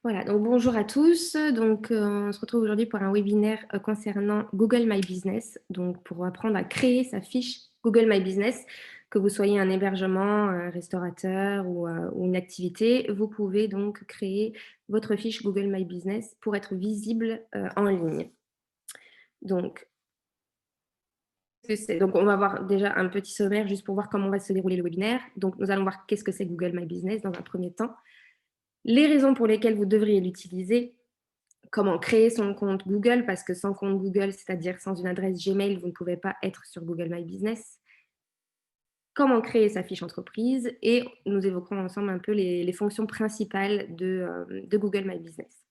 Voilà, donc bonjour à tous. Donc, on se retrouve aujourd'hui pour un webinaire concernant Google My Business. Donc, pour apprendre à créer sa fiche Google My Business, que vous soyez un hébergement, un restaurateur ou une activité, vous pouvez donc créer votre fiche Google My Business pour être visible en ligne. Donc, donc, on va voir déjà un petit sommaire juste pour voir comment va se dérouler le webinaire. Donc, nous allons voir qu'est-ce que c'est Google My Business dans un premier temps, les raisons pour lesquelles vous devriez l'utiliser, comment créer son compte Google, parce que sans compte Google, c'est-à-dire sans une adresse Gmail, vous ne pouvez pas être sur Google My Business. Comment créer sa fiche entreprise et nous évoquerons ensemble un peu les fonctions principales de Google My Business.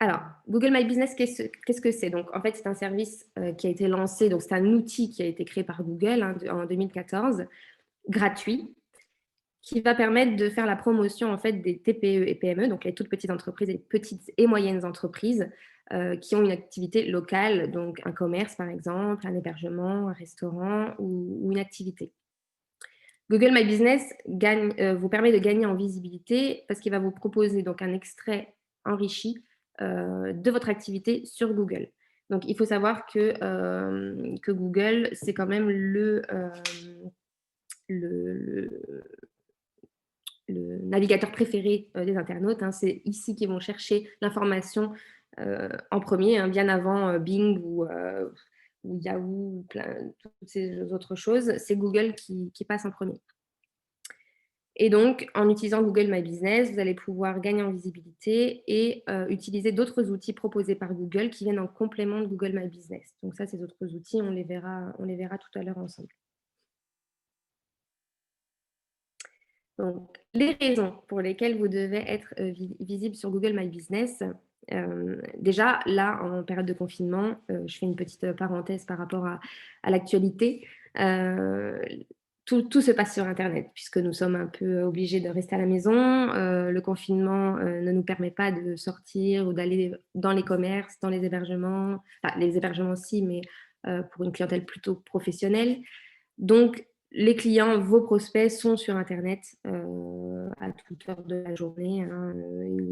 Alors, Google My Business, qu'est-ce que c'est? Donc, en fait, c'est un service qui a été lancé, donc c'est un outil qui a été créé par Google en 2014, gratuit, qui va permettre de faire la promotion en fait des TPE et PME, donc les toutes petites entreprises et les petites et moyennes entreprises qui ont une activité locale, donc un commerce par exemple, un hébergement, un restaurant ou une activité. Google My Business vous permet de gagner en visibilité parce qu'il va vous proposer donc un extrait enrichi de votre activité sur Google. Donc, il faut savoir que Google, c'est quand même le, le navigateur préféré des internautes. Hein. C'est ici qu'ils vont chercher l'information en premier, hein, bien avant Bing ou Yahoo, toutes ces autres choses. C'est Google qui passe en premier. Et donc, en utilisant Google My Business, vous allez pouvoir gagner en visibilité et utiliser d'autres outils proposés par Google qui viennent en complément de Google My Business. Donc ça, ces autres outils, on les verra tout à l'heure ensemble. Donc, les raisons pour lesquelles vous devez être visible sur Google My Business. Déjà, là, en période de confinement, je fais une petite parenthèse par rapport à l'actualité. Tout se passe sur Internet, puisque nous sommes un peu obligés de rester à la maison. Le confinement ne nous permet pas de sortir ou d'aller dans les commerces, dans les hébergements. Enfin, les hébergements aussi, mais pour une clientèle plutôt professionnelle. Donc, les clients, vos prospects sont sur Internet à toute heure de la journée. Hein.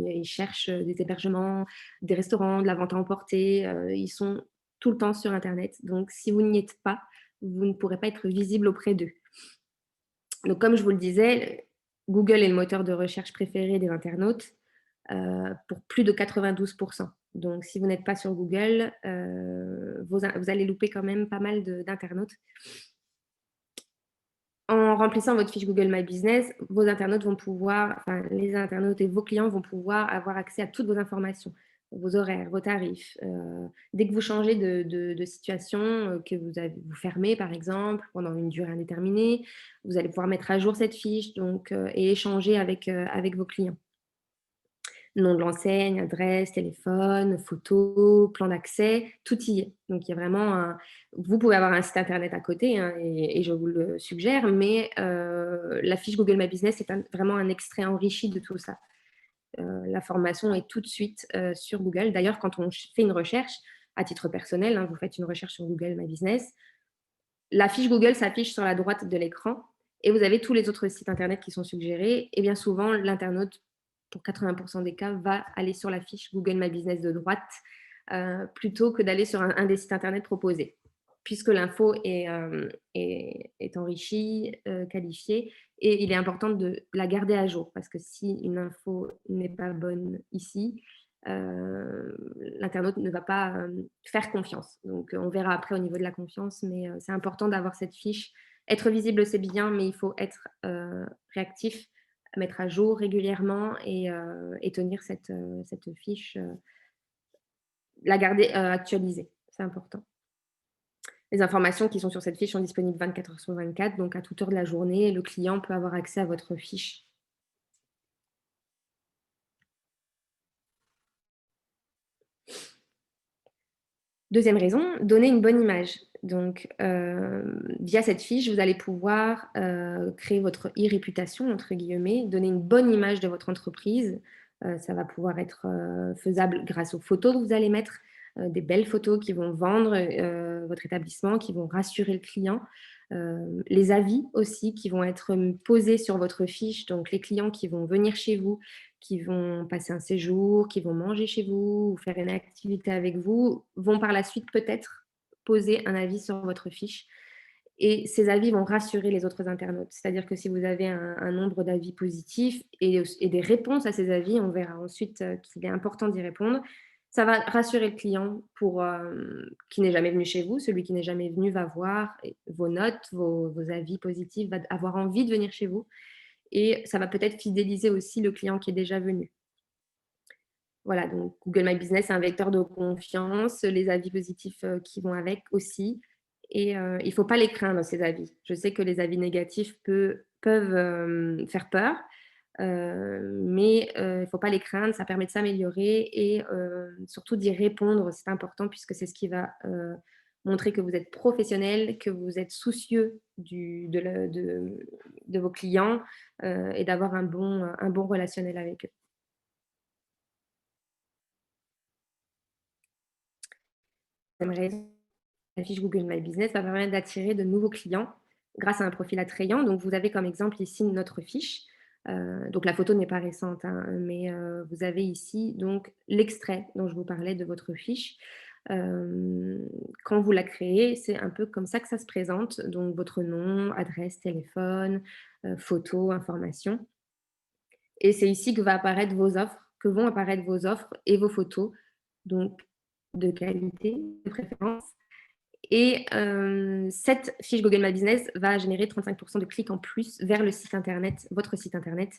Ils cherchent des hébergements, des restaurants, de la vente à emporter. Ils sont tout le temps sur Internet. Donc, si vous n'y êtes pas, vous ne pourrez pas être visible auprès d'eux. Donc, comme je vous le disais, Google est le moteur de recherche préféré des internautes pour plus de 92%. Donc, si vous n'êtes pas sur Google, vous allez louper quand même pas mal d'internautes. En remplissant votre fiche Google My Business, les internautes et vos clients vont pouvoir avoir accès à toutes vos informations, vos horaires, vos tarifs. Dès que vous changez de situation, que vous fermez par exemple pendant une durée indéterminée, vous allez pouvoir mettre à jour cette fiche et échanger avec vos clients. Nom de l'enseigne, adresse, téléphone, photo, plan d'accès, tout y est. Donc, il y a vraiment vous pouvez avoir un site internet à côté, hein, et je vous le suggère, mais la fiche Google My Business est vraiment un extrait enrichi de tout ça. L'information est tout de suite sur Google. D'ailleurs, quand on fait une recherche, à titre personnel, hein, vous faites une recherche sur Google My Business, la fiche Google s'affiche sur la droite de l'écran et vous avez tous les autres sites internet qui sont suggérés. Et bien souvent, l'internaute, pour 80% des cas, va aller sur la fiche Google My Business de droite plutôt que d'aller sur un des sites internet proposés, puisque l'info est enrichie, qualifiée, et il est important de la garder à jour, parce que si une info n'est pas bonne ici, l'internaute ne va pas faire confiance. Donc, on verra après au niveau de la confiance, mais c'est important d'avoir cette fiche. Être visible, c'est bien, mais il faut être réactif, mettre à jour régulièrement et tenir cette fiche, la garder actualisée. C'est important. Les informations qui sont sur cette fiche sont disponibles 24 heures sur 24, donc à toute heure de la journée, le client peut avoir accès à votre fiche. Deuxième raison, donner une bonne image. Donc, via cette fiche, vous allez pouvoir créer votre e-réputation, entre guillemets, donner une bonne image de votre entreprise. Ça va pouvoir être faisable grâce aux photos que vous allez mettre, des belles photos qui vont vendre votre établissement, qui vont rassurer le client. Les avis aussi qui vont être posés sur votre fiche, donc les clients qui vont venir chez vous, qui vont passer un séjour, qui vont manger chez vous ou faire une activité avec vous, vont par la suite peut-être poser un avis sur votre fiche et ces avis vont rassurer les autres internautes. C'est-à-dire que si vous avez un nombre d'avis positifs et des réponses à ces avis, on verra ensuite qu'il est important d'y répondre. Ça va rassurer le client pour, qui n'est jamais venu chez vous. Celui qui n'est jamais venu va voir vos notes, vos avis positifs, va avoir envie de venir chez vous et ça va peut-être fidéliser aussi le client qui est déjà venu. Voilà, donc Google My Business, c'est un vecteur de confiance, les avis positifs, qui vont avec aussi et il ne faut pas les craindre ces avis. Je sais que les avis négatifs peuvent, faire peur, mais il ne faut pas les craindre, ça permet de s'améliorer et surtout d'y répondre, c'est important puisque c'est ce qui va, montrer que vous êtes professionnel, que vous êtes soucieux de vos clients, et d'avoir un bon relationnel avec eux. J'aimerais La fiche Google My Business va permettre d'attirer de nouveaux clients grâce à un profil attrayant. Donc, vous avez comme exemple ici notre fiche. Donc, la photo n'est pas récente, hein, mais vous avez ici donc l'extrait dont je vous parlais de votre fiche. Quand vous la créez, c'est un peu comme ça que ça se présente. Donc, votre nom, adresse, téléphone, photo, information. Et c'est ici que vont apparaître vos offres et vos photos, donc de qualité de préférence et cette fiche Google My Business va générer 35% de clics en plus vers le site internet, votre site internet,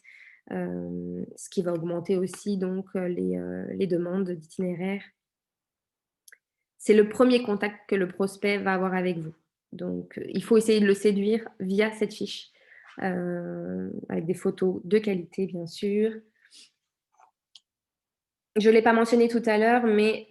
ce qui va augmenter aussi donc les demandes d'itinéraires. C'est le premier contact que le prospect va avoir avec vous. Donc, il faut essayer de le séduire via cette fiche, avec des photos de qualité, bien sûr. Je ne l'ai pas mentionné tout à l'heure, mais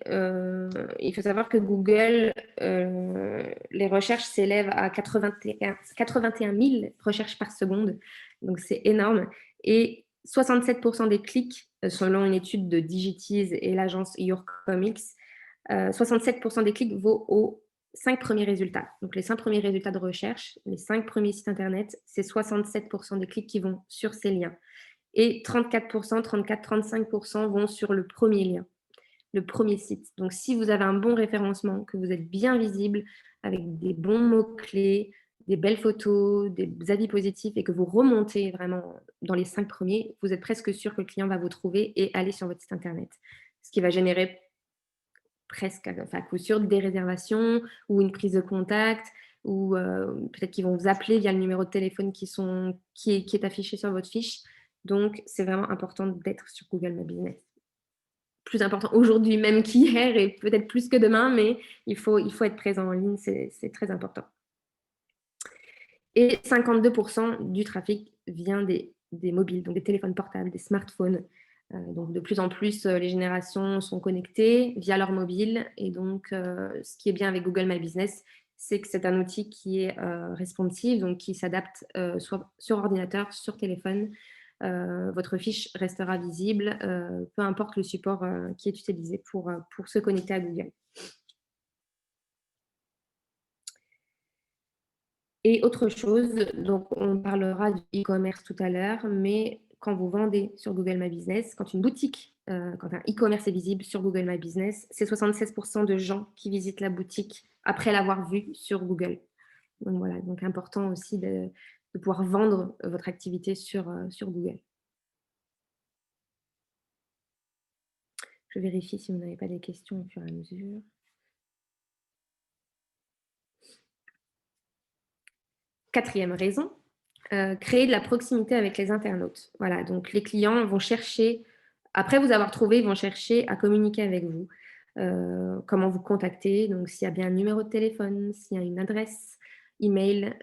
il faut savoir que Google, les recherches s'élèvent à 81 000 recherches par seconde, donc c'est énorme. Et 67% des clics, selon une étude de Digitiz et l'agence Your Comics, 67% des clics vaut aux 5 premiers résultats. Donc les 5 premiers résultats de recherche, les 5 premiers sites internet, c'est 67% des clics qui vont sur ces liens. Et 34%, 34-35% vont sur le premier lien, le premier site. Donc, si vous avez un bon référencement, que vous êtes bien visible, avec des bons mots-clés, des belles photos, des avis positifs et que vous remontez vraiment dans les 5 premiers, vous êtes presque sûr que le client va vous trouver et aller sur votre site internet. Ce qui va générer presque, enfin, à coup sûr, des réservations ou une prise de contact ou peut-être qu'ils vont vous appeler via le numéro de téléphone qui est affiché sur votre fiche. Donc, c'est vraiment important d'être sur Google My Business. Plus important aujourd'hui même qu'hier et peut-être plus que demain, mais il faut être présent en ligne, c'est très important. Et 52% du trafic vient des mobiles, donc des téléphones portables, des smartphones. Donc de plus en plus, les générations sont connectées via leur mobile. Et donc, ce qui est bien avec Google My Business, c'est que c'est un outil qui est responsive, donc qui s'adapte soit sur ordinateur, sur téléphone. Votre fiche restera visible, peu importe le support qui est utilisé pour se connecter à Google. Et autre chose, donc on parlera du e-commerce tout à l'heure, mais quand vous vendez sur Google My Business, quand une boutique, quand un e-commerce est visible sur Google My Business, c'est 76% de gens qui visitent la boutique après l'avoir vue sur Google. Donc voilà, donc important aussi de pouvoir vendre votre activité sur Google. Je vérifie si vous n'avez pas des questions au fur et à mesure. Quatrième raison, créer de la proximité avec les internautes. Voilà, donc les clients vont chercher, après vous avoir trouvé, ils vont chercher à communiquer avec vous. Comment vous contacter, donc s'il y a bien un numéro de téléphone, s'il y a une adresse email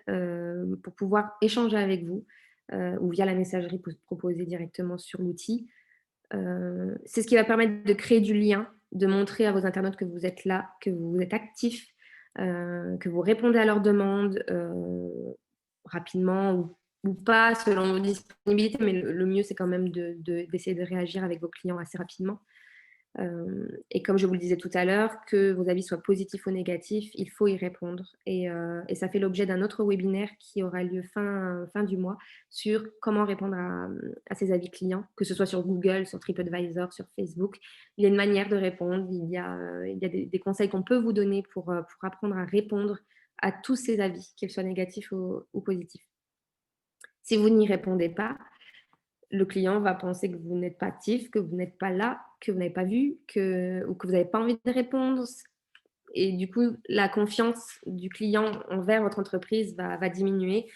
pour pouvoir échanger avec vous ou via la messagerie proposée directement sur l'outil. C'est ce qui va permettre de créer du lien, de montrer à vos internautes que vous êtes là, que vous êtes actif, que vous répondez à leurs demandes rapidement ou pas selon vos disponibilités, mais le mieux c'est quand même d'essayer de réagir avec vos clients assez rapidement. Et comme je vous le disais tout à l'heure, que vos avis soient positifs ou négatifs, il faut y répondre et ça fait l'objet d'un autre webinaire qui aura lieu fin du mois sur comment répondre à ses avis clients, que ce soit sur Google, sur TripAdvisor, sur Facebook. Il y a une manière de répondre, il y a des conseils qu'on peut vous donner pour apprendre à répondre à tous ces avis, qu'ils soient négatifs ou positifs. Si vous n'y répondez pas, le client va penser que vous n'êtes pas actif, que vous n'êtes pas là, que vous n'avez pas vu, ou que vous n'avez pas envie de répondre. Et du coup, la confiance du client envers votre entreprise va diminuer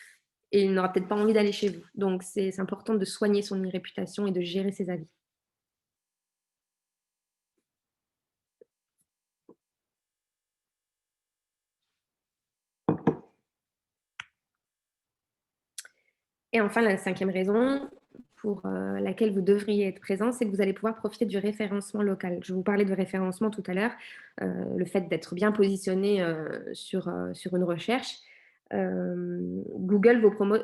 et il n'aura peut-être pas envie d'aller chez vous. Donc, c'est important de soigner son réputation et de gérer ses avis. Et enfin, la cinquième raison pour laquelle vous devriez être présent, c'est que vous allez pouvoir profiter du référencement local. Je vous parlais de référencement tout à l'heure, le fait d'être bien positionné sur une recherche. Google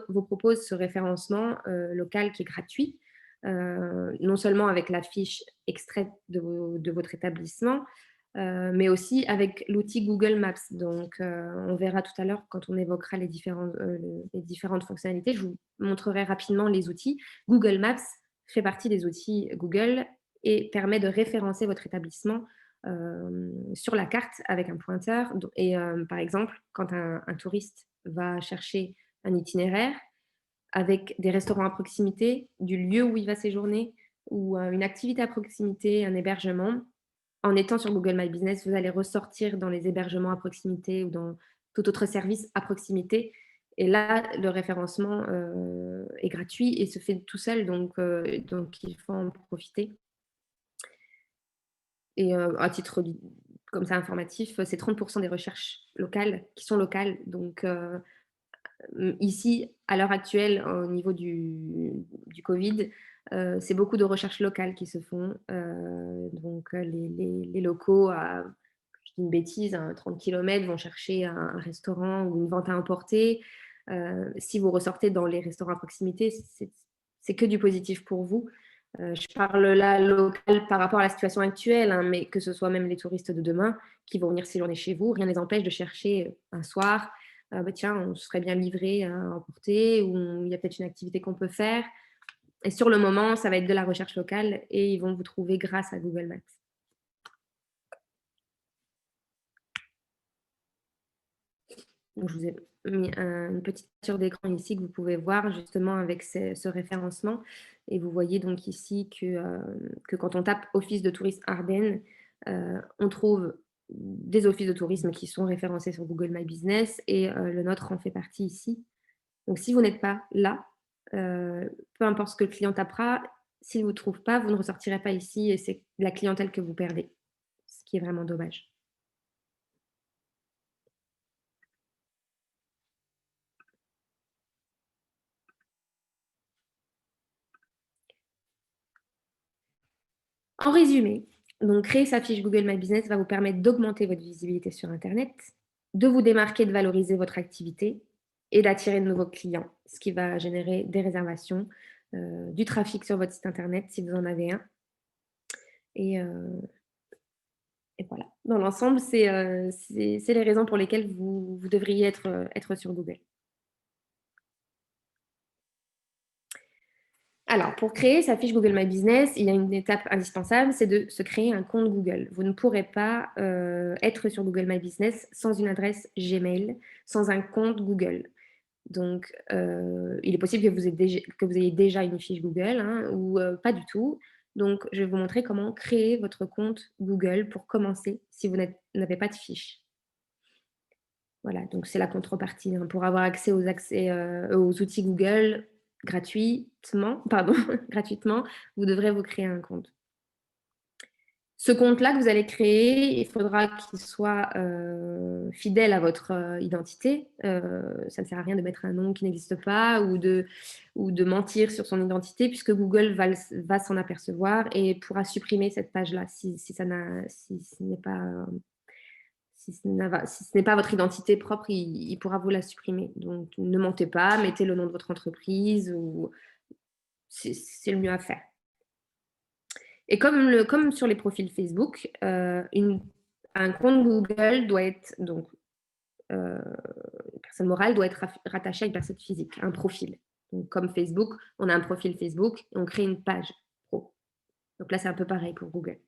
vous propose ce référencement local qui est gratuit, non seulement avec la fiche extraite de votre établissement, mais aussi avec l'outil Google Maps. Donc, on verra tout à l'heure quand on évoquera les différentes fonctionnalités. Je vous montrerai rapidement les outils. Google Maps fait partie des outils Google et permet de référencer votre établissement sur la carte avec un pointeur. Et par exemple, quand un touriste va chercher un itinéraire avec des restaurants à proximité, du lieu où il va séjourner ou une activité à proximité, un hébergement, en étant sur Google My Business, vous allez ressortir dans les hébergements à proximité ou dans tout autre service à proximité. Et là, le référencement est gratuit et se fait tout seul, donc il faut en profiter. Et à titre comme ça informatif, c'est 30% des recherches locales qui sont locales. Donc ici, à l'heure actuelle, au niveau du Covid, c'est beaucoup de recherches locales qui se font. Donc les locaux à, je dis une bêtise, à 30 km vont chercher un restaurant ou une vente à emporter. Si vous ressortez dans les restaurants à proximité, c'est que du positif pour vous. Je parle là local par rapport à la situation actuelle, hein, mais que ce soit même les touristes de demain qui vont venir séjourner chez vous, rien ne les empêche de chercher un soir, bah, tiens, on serait bien livré à emporter, ou il y a peut-être une activité qu'on peut faire. Et sur le moment, ça va être de la recherche locale et ils vont vous trouver grâce à Google Maps. Donc, je vous ai mis une petite capture d'écran ici que vous pouvez voir justement avec ce référencement. Et vous voyez donc ici que quand on tape Office de tourisme Ardennes, on trouve des offices de tourisme qui sont référencés sur Google My Business et le nôtre en fait partie ici. Donc, si vous n'êtes pas là, peu importe ce que le client tapera, s'il ne vous trouve pas, vous ne ressortirez pas ici et c'est la clientèle que vous perdez, ce qui est vraiment dommage. En résumé, donc créer sa fiche Google My Business va vous permettre d'augmenter votre visibilité sur Internet, de vous démarquer, de valoriser votre activité et d'attirer de nouveaux clients, ce qui va générer des réservations, du trafic sur votre site Internet si vous en avez un. Et, et voilà. Dans l'ensemble, c'est les raisons pour lesquelles vous devriez être sur Google. Alors, pour créer sa fiche Google My Business, il y a une étape indispensable, c'est de se créer un compte Google. Vous ne pourrez pas être sur Google My Business sans une adresse Gmail, sans un compte Google. Donc, il est possible que vous ayez déjà une fiche Google, hein, ou pas du tout. Donc, je vais vous montrer comment créer votre compte Google pour commencer si vous n'avez pas de fiche. Voilà, donc c'est la contrepartie, hein. Pour avoir accès aux outils Google gratuitement, vous devrez vous créer un compte. Ce compte-là que vous allez créer, il faudra qu'il soit fidèle à votre identité. Ça ne sert à rien de mettre un nom qui n'existe pas ou de mentir sur son identité, puisque Google va s'en apercevoir et pourra supprimer cette page-là si ce n'est pas si ce n'est pas votre identité propre, il pourra vous la supprimer. Donc, ne mentez pas, mettez le nom de votre entreprise ou c'est le mieux à faire. Et comme sur les profils Facebook, un compte Google doit être donc, une personne morale doit être rattachée à une personne physique, un profil. Donc comme Facebook, on a un profil Facebook et on crée une page pro. Donc là, c'est un peu pareil pour Google.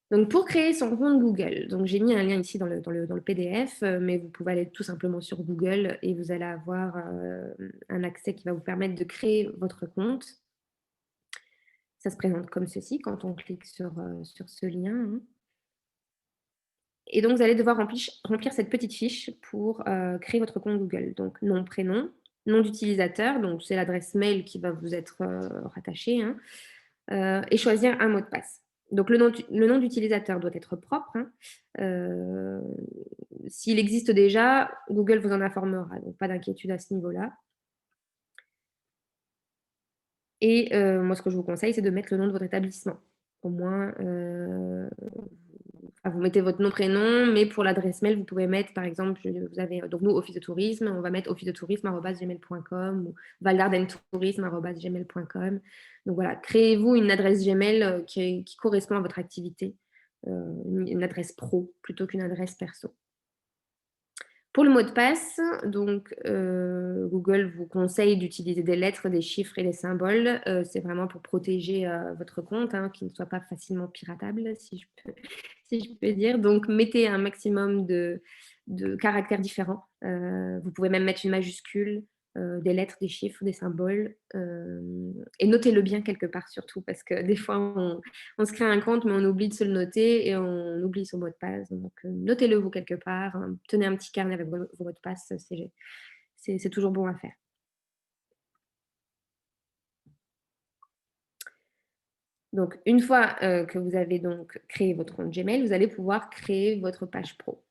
Donc pour créer son compte Google, donc j'ai mis un lien ici dans le PDF, mais vous pouvez aller tout simplement sur Google et vous allez avoir, un accès qui va vous permettre de créer votre compte. Ça se présente comme ceci quand on clique sur ce lien, hein. Et donc vous allez devoir remplir cette petite fiche pour, créer votre compte Google. Donc nom, prénom, nom d'utilisateur, donc c'est l'adresse mail qui va vous être, rattachée, hein, et choisir un mot de passe. Donc le nom d'utilisateur doit être propre, hein. Heu, S'il existe déjà, Google vous en informera, donc pas d'inquiétude à ce niveau-là. Et moi ce que je vous conseille, c'est de mettre le nom de votre établissement. Au moins, vous mettez votre nom, prénom, mais pour l'adresse mail, vous pouvez mettre, par exemple, vous avez donc nous, Office de tourisme, on va mettre officetourisme@gmail.com ou valdardentourisme@gmail.com. Donc voilà, créez-vous une adresse Gmail, qui correspond à votre activité, une adresse pro plutôt qu'une adresse perso. Pour le mot de passe, donc Google vous conseille d'utiliser des lettres, des chiffres et des symboles. C'est vraiment pour protéger, votre compte, hein, qu'il ne soit pas facilement piratable, si je peux dire. Donc mettez un maximum de caractères différents. Vous pouvez même mettre une majuscule, des lettres, des chiffres, des symboles, et notez-le bien quelque part surtout parce que des fois on se crée un compte, mais on oublie de se le noter et on oublie son mot de passe. Donc notez-le vous quelque part, hein. Tenez un petit carnet avec vos mots de passe, c'est toujours bon à faire. Donc une fois, que vous avez donc créé votre compte Gmail, vous allez pouvoir créer votre page pro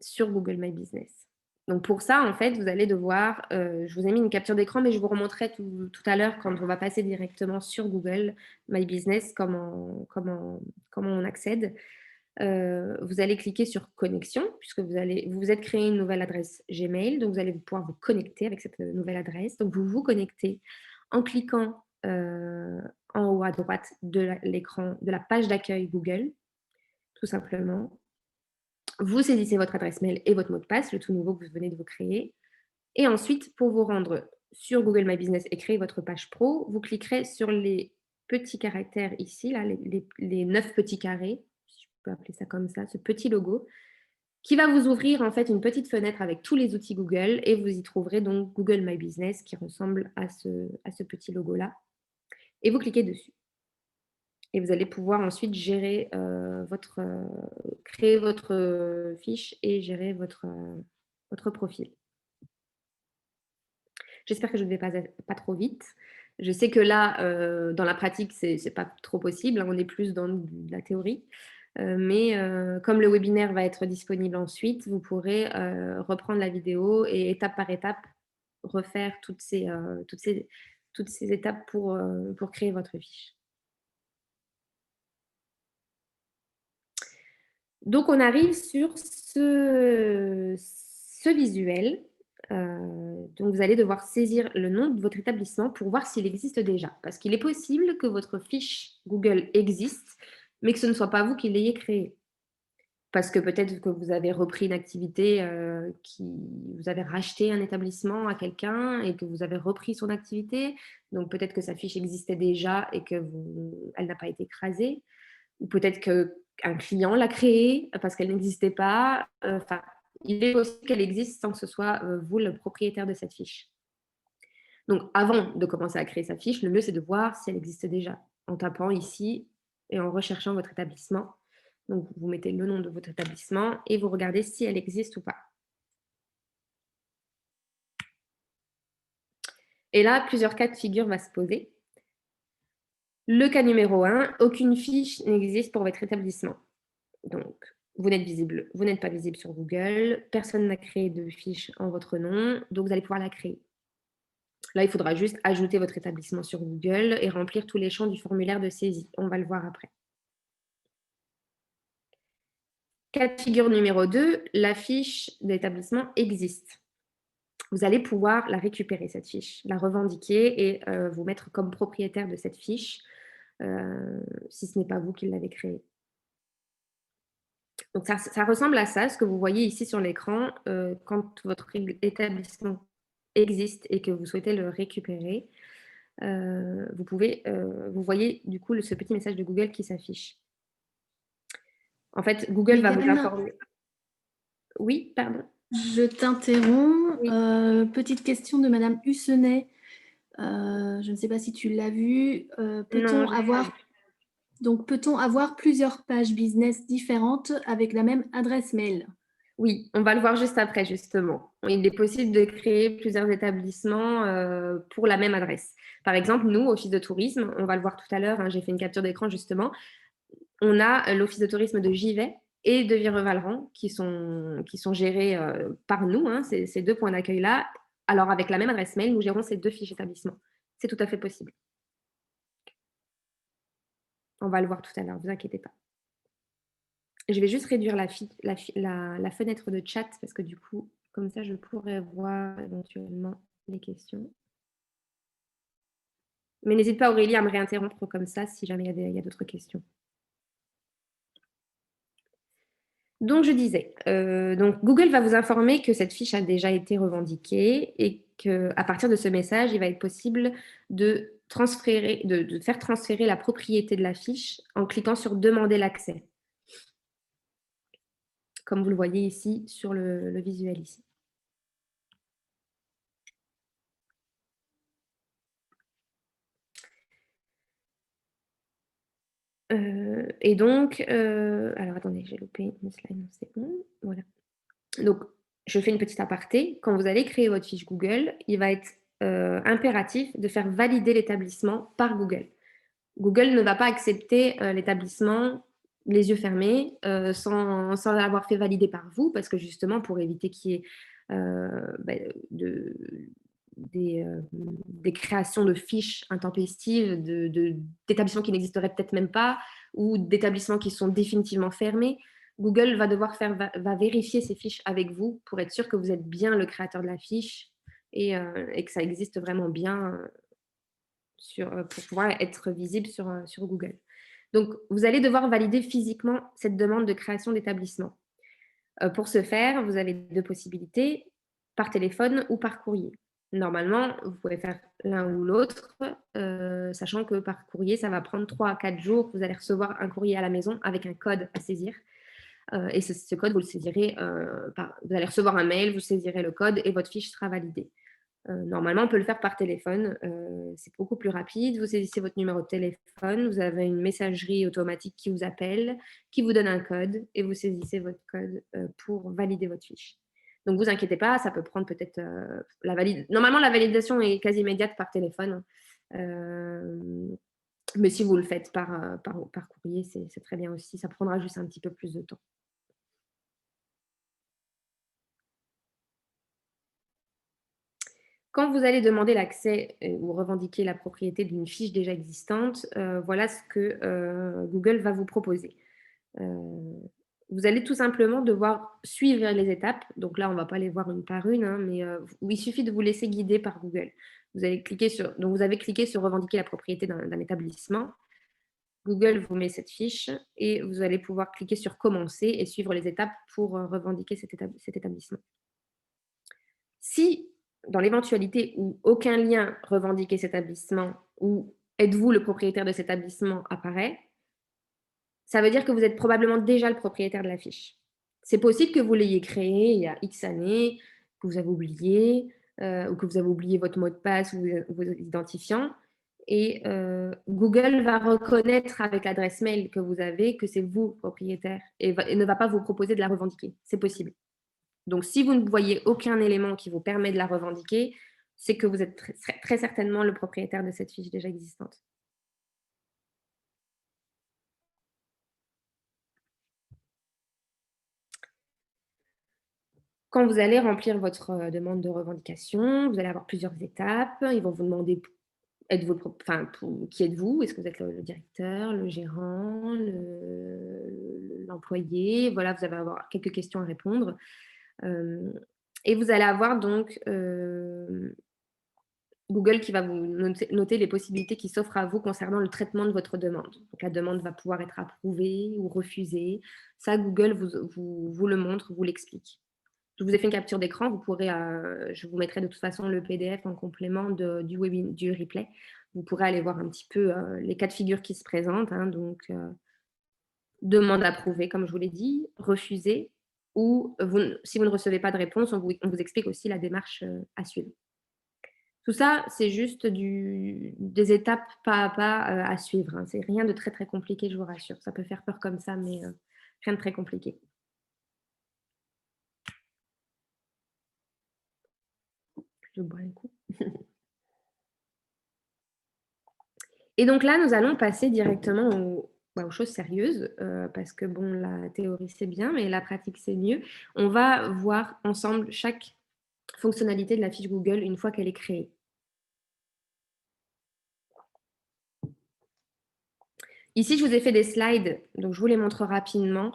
sur Google My Business. Donc pour ça, en fait, vous allez devoir, je vous ai mis une capture d'écran, mais je vous remontrerai tout à l'heure quand on va passer directement sur Google My Business, comment on accède. Vous allez cliquer sur connexion, puisque vous vous êtes créé une nouvelle adresse Gmail, donc vous allez pouvoir vous connecter avec cette nouvelle adresse. Donc vous vous connectez en cliquant en haut à droite de l'écran de la page d'accueil Google, tout simplement. Vous saisissez votre adresse mail et votre mot de passe, le tout nouveau que vous venez de vous créer. Et ensuite, pour vous rendre sur Google My Business et créer votre page pro, vous cliquerez sur les petits caractères ici, là, les 9 petits carrés, si je peux appeler ça comme ça, ce petit logo, qui va vous ouvrir en fait une petite fenêtre avec tous les outils Google et vous y trouverez donc Google My Business qui ressemble à ce petit logo-là. Et vous cliquez dessus. Et vous allez pouvoir ensuite gérer créer votre fiche et gérer votre profil. J'espère que je ne vais pas trop vite. Je sais que là, dans la pratique, c'est pas trop possible, hein, on est plus dans de la théorie. Mais comme le webinaire va être disponible ensuite, vous pourrez, reprendre la vidéo et étape par étape refaire toutes ces étapes pour créer votre fiche. Donc on arrive sur ce visuel. Donc vous allez devoir saisir le nom de votre établissement pour voir s'il existe déjà. Parce qu'il est possible que votre fiche Google existe, mais que ce ne soit pas vous qui l'ayez créée. Parce que peut-être que vous avez repris une activité, vous avez racheté un établissement à quelqu'un et que vous avez repris son activité. Donc peut-être que sa fiche existait déjà et elle n'a pas été écrasée. Ou peut-être qu'un client l'a créée parce qu'elle n'existait pas. Enfin, il est possible qu'elle existe sans que ce soit vous le propriétaire de cette fiche. Donc, avant de commencer à créer sa fiche, le mieux, c'est de voir si elle existe déjà en tapant ici et en recherchant votre établissement. Donc, vous mettez le nom de votre établissement et vous regardez si elle existe ou pas. Et là, plusieurs cas de figure vont se poser. Le cas numéro 1, aucune fiche n'existe pour votre établissement. Donc, vous n'êtes pas visible sur Google, personne n'a créé de fiche en votre nom, donc vous allez pouvoir la créer. Là, il faudra juste ajouter votre établissement sur Google et remplir tous les champs du formulaire de saisie. On va le voir après. Cas de figure numéro 2, la fiche d'établissement existe. vous allez pouvoir la récupérer, cette fiche, la revendiquer et vous mettre comme propriétaire de cette fiche, si ce n'est pas vous qui l'avez créée. Donc ça ressemble à ça, ce que vous voyez ici sur l'écran, quand votre établissement existe et que vous souhaitez le récupérer, vous voyez du coup ce petit message de Google qui s'affiche. En fait, Google va vous Mégane, informer. Oui, pardon? je t'interromps. Oui. Petite question de Madame Hussenet. Je ne sais pas si tu l'as vu. Non, je l'ai pas vu. Peut-on avoir plusieurs pages business différentes avec la même adresse mail? Oui, on va le voir juste après justement. Il est possible de créer plusieurs établissements, pour la même adresse. Par exemple, nous, Office de tourisme, on va le voir tout à l'heure, hein, j'ai fait une capture d'écran justement. On a l'Office de tourisme de Givet et de Virevalran qui sont gérés, par nous, hein, ces 2 points d'accueil-là. Alors avec la même adresse mail, nous gérons ces 2 fiches établissements. C'est tout à fait possible. On va le voir tout à l'heure, vous inquiétez pas. Je vais juste réduire la fenêtre de chat parce que du coup, comme ça, je pourrais voir éventuellement les questions. Mais n'hésite pas Aurélie à me réinterrompre comme ça si jamais il y a d'autres questions. Donc je disais, donc Google va vous informer que cette fiche a déjà été revendiquée et qu'à partir de ce message, il va être possible de faire transférer la propriété de la fiche en cliquant sur «Demander l'accès», comme vous le voyez ici sur le visuel ici. Et donc, alors attendez, j'ai loupé une slide, non, c'est bon, voilà. Donc, je fais une petite aparté. Quand vous allez créer votre fiche Google, il va être impératif de faire valider l'établissement par Google. Google ne va pas accepter l'établissement les yeux fermés, sans l'avoir fait valider par vous, parce que justement, pour éviter qu'il y ait bah, de, des créations de fiches intempestives, d'établissements qui n'existeraient peut-être même pas, ou d'établissements qui sont définitivement fermés. Google va devoir va vérifier ces fiches avec vous pour être sûr que vous êtes bien le créateur de la fiche et que ça existe vraiment bien pour pouvoir être visible sur Google. Donc, vous allez devoir valider physiquement cette demande de création d'établissement. Pour ce faire, vous avez 2 possibilités, par téléphone ou par courrier. Normalement, vous pouvez faire l'un ou l'autre, sachant que par courrier, ça va prendre 3 à 4 jours. Vous allez recevoir un courrier à la maison avec un code à saisir. Et ce code, vous le saisirez, vous allez recevoir un mail, vous saisirez le code et votre fiche sera validée. Normalement, on peut le faire par téléphone, c'est beaucoup plus rapide. Vous saisissez votre numéro de téléphone, vous avez une messagerie automatique qui vous appelle, qui vous donne un code et vous saisissez votre code pour valider votre fiche. Donc, vous inquiétez pas, ça peut prendre peut-être Normalement, la validation est quasi immédiate par téléphone, mais si vous le faites par courrier, c'est très bien aussi. Ça prendra juste un petit peu plus de temps. Quand vous allez demander l'accès ou revendiquer la propriété d'une fiche déjà existante, voilà ce que Google va vous proposer. Vous allez tout simplement devoir suivre les étapes. Donc là, on ne va pas les voir une par une, hein, mais il suffit de vous laisser guider par Google. Vous avez cliqué sur revendiquer la propriété d'un établissement. Google vous met cette fiche et vous allez pouvoir cliquer sur commencer et suivre les étapes pour revendiquer cet établissement. Si, dans l'éventualité où aucun lien revendiquer cet établissement ou êtes-vous le propriétaire de cet établissement apparaît, ça veut dire que vous êtes probablement déjà le propriétaire de la fiche. C'est possible que vous l'ayez créé il y a X années, que vous avez oublié, ou que vous avez oublié votre mot de passe ou vos identifiants. Et Google va reconnaître avec l'adresse mail que vous avez que c'est vous le propriétaire et ne va pas vous proposer de la revendiquer. C'est possible. Donc, si vous ne voyez aucun élément qui vous permet de la revendiquer, c'est que vous êtes très certainement le propriétaire de cette fiche déjà existante. Quand vous allez remplir votre demande de revendication, vous allez avoir plusieurs étapes. Ils vont vous demander qui êtes-vous? Est-ce que vous êtes le directeur, le gérant, l'employé? Voilà, vous allez avoir quelques questions à répondre. Et vous allez avoir donc Google qui va vous noter les possibilités qui s'offrent à vous concernant le traitement de votre demande. Donc la demande va pouvoir être approuvée ou refusée. Ça, Google vous le montre, vous l'explique. Je vous ai fait une capture d'écran, vous pourrez, je vous mettrai de toute façon le PDF en complément du replay. Vous pourrez aller voir un petit peu les cas de figure qui se présentent, hein, donc demande approuvée, comme je vous l'ai dit, refusée, ou si vous ne recevez pas de réponse, on vous explique aussi la démarche à suivre. Tout ça, c'est juste des étapes pas à pas à suivre, hein. C'est rien de très, très compliqué, je vous rassure. Ça peut faire peur comme ça, mais rien de très compliqué. Je bois un coup. Et donc là, nous allons passer directement aux choses sérieuses, parce que bon, la théorie, c'est bien, mais la pratique, c'est mieux. On va voir ensemble chaque fonctionnalité de la fiche Google une fois qu'elle est créée. Ici, je vous ai fait des slides, donc je vous les montre rapidement,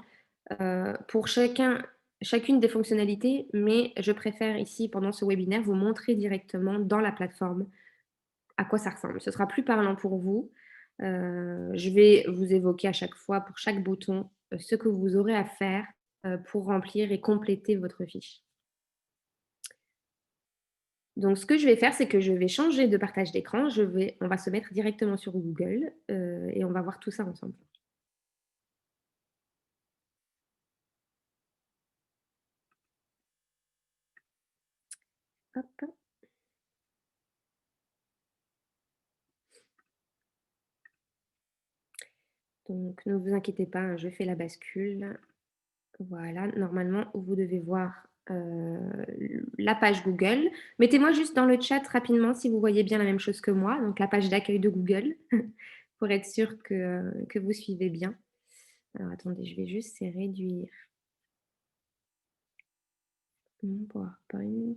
pour chacune des fonctionnalités, mais je préfère ici, pendant ce webinaire, vous montrer directement dans la plateforme à quoi ça ressemble. Ce sera plus parlant pour vous. Je vais vous évoquer à chaque fois, pour chaque bouton, ce que vous aurez à faire pour remplir et compléter votre fiche. Donc, ce que je vais faire, c'est que je vais changer de partage d'écran. On va se mettre directement sur Google et on va voir tout ça ensemble. Hop. Donc, ne vous inquiétez pas, hein, je fais la bascule. Voilà, normalement, vous devez voir la page Google. Mettez-moi juste dans le chat rapidement si vous voyez bien la même chose que moi, donc la page d'accueil de Google, pour être sûr que vous suivez bien. Alors, attendez, je vais juste réduire mon PowerPoint.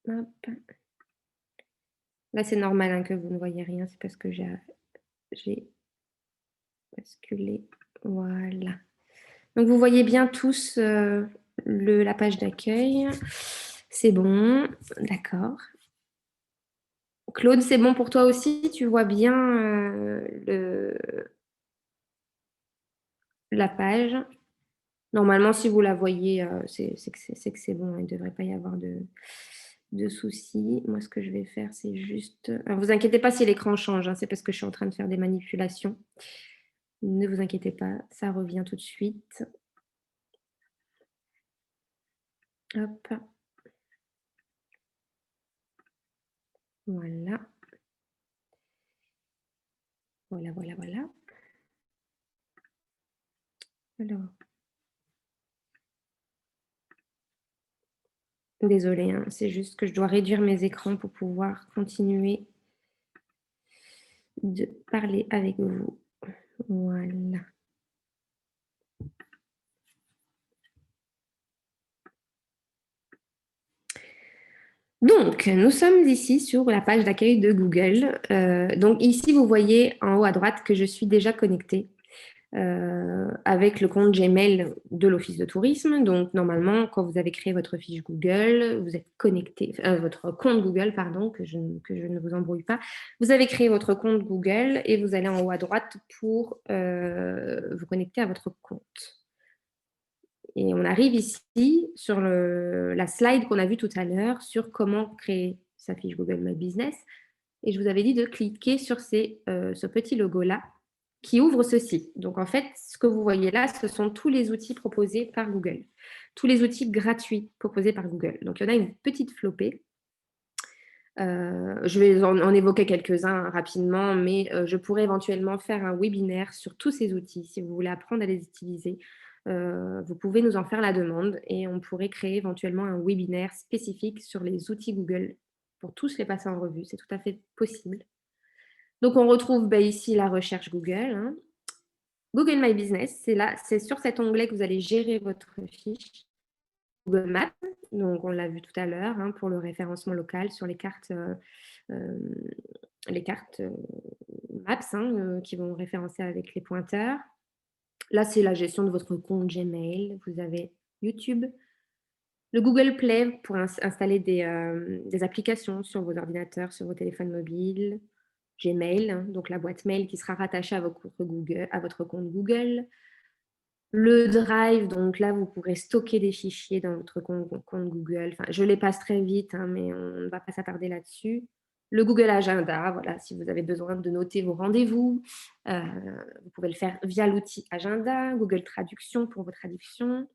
Hop. Là, c'est normal hein, que vous ne voyez rien, c'est parce que j'ai basculé. Voilà. Donc, vous voyez bien tous la page d'accueil. C'est bon, d'accord. Claude, c'est bon pour toi aussi? Tu vois bien la page? Normalement, si vous la voyez, c'est que c'est bon, il ne devrait pas y avoir de soucis. Moi, ce que je vais faire, c'est juste... Alors, vous inquiétez pas si l'écran change, hein, c'est parce que je suis en train de faire des manipulations. Ne vous inquiétez pas, ça revient tout de suite. Hop. Voilà. Voilà, voilà, voilà. Alors, désolée, hein, c'est juste que je dois réduire mes écrans pour pouvoir continuer de parler avec vous. Voilà. Donc, nous sommes ici sur la page d'accueil de Google. Donc ici, vous voyez en haut à droite que je suis déjà connectée avec le compte Gmail de l'Office de tourisme. Donc normalement, quand vous avez créé votre fiche Google, vous êtes connecté, votre compte Google, pardon, que je ne vous embrouille pas. Vous avez créé votre compte Google et vous allez en haut à droite pour vous connecter à votre compte. Et on arrive ici sur la slide qu'on a vue tout à l'heure sur comment créer sa fiche Google My Business. Et je vous avais dit de cliquer sur ce petit logo-là qui ouvre ceci. Donc, en fait, ce que vous voyez là, ce sont tous les outils proposés par Google. Tous les outils gratuits proposés par Google. Donc, il y en a une petite flopée. Je vais en évoquer quelques-uns rapidement, mais je pourrais éventuellement faire un webinaire sur tous ces outils. Si vous voulez apprendre à les utiliser, vous pouvez nous en faire la demande et on pourrait créer éventuellement un webinaire spécifique sur les outils Google pour tous les passer en revue. C'est tout à fait possible. Donc, on retrouve ici la recherche Google. Hein. Google My Business, c'est sur cet onglet que vous allez gérer votre fiche. Google Maps, donc on l'a vu tout à l'heure, hein, pour le référencement local sur les cartes Maps hein, qui vont référencer avec les pointeurs. Là, c'est la gestion de votre compte Gmail. Vous avez YouTube, le Google Play pour installer des applications sur vos ordinateurs, sur vos téléphones mobiles. Gmail, hein, donc la boîte mail qui sera rattachée à votre compte Google. Le Drive, donc là, vous pourrez stocker des fichiers dans votre compte Google. Enfin, je les passe très vite, hein, mais on ne va pas s'attarder là-dessus. Le Google Agenda, voilà, si vous avez besoin de noter vos rendez-vous, vous pouvez le faire via l'outil Agenda, Google Traduction pour vos traductions.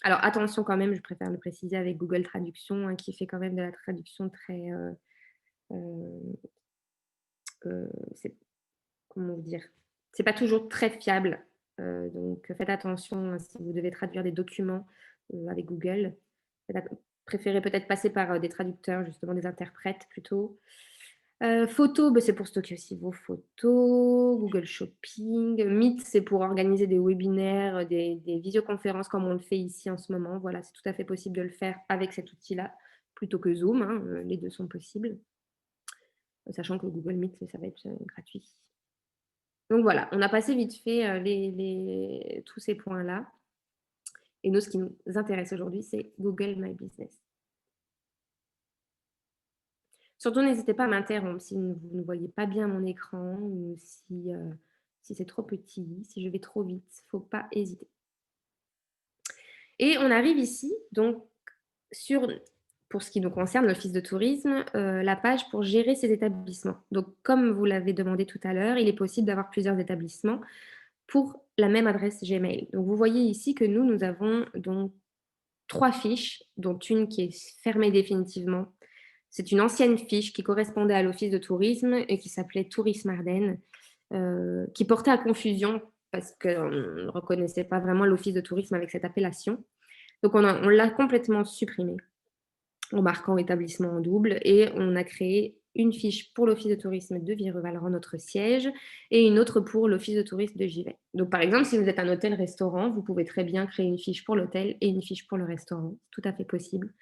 Alors attention quand même, je préfère le préciser avec Google Traduction, hein, qui fait quand même de la traduction très, c'est comment vous dire? C'est pas toujours très fiable, donc faites attention, si vous devez traduire des documents, avec Google. Faites at Préférez peut-être passer par, des traducteurs, justement des interprètes plutôt. Photos, bah, c'est pour stocker aussi vos photos. Google Shopping. Meet, c'est pour organiser des webinaires, des visioconférences comme on le fait ici en ce moment. Voilà, c'est tout à fait possible de le faire avec cet outil-là, plutôt que Zoom, hein, les 2 sont possibles. Sachant que Google Meet, ça va être, gratuit. Donc voilà, on a passé vite fait, tous ces points-là et nous, ce qui nous intéresse aujourd'hui, c'est Google My Business. Surtout, n'hésitez pas à m'interrompre si vous ne voyez pas bien mon écran ou si c'est trop petit, si je vais trop vite, faut pas hésiter. Et on arrive ici, donc sur, pour ce qui nous concerne, l'office de tourisme, la page pour gérer ces établissements. Donc comme vous l'avez demandé tout à l'heure, il est possible d'avoir plusieurs établissements pour la même adresse Gmail. Donc vous voyez ici que nous avons donc 3 fiches, dont une qui est fermée définitivement. C'est une ancienne fiche qui correspondait à l'office de tourisme et qui s'appelait Tourisme Ardennes, qui portait à confusion parce qu'on ne reconnaissait pas vraiment l'office de tourisme avec cette appellation. Donc on l'a complètement supprimée en marquant établissement en double et on a créé une fiche pour l'office de tourisme de Vireval-Rend, notre siège, et une autre pour l'office de tourisme de Givet. Donc par exemple, si vous êtes un hôtel-restaurant, vous pouvez très bien créer une fiche pour l'hôtel et une fiche pour le restaurant. C'est tout à fait possible.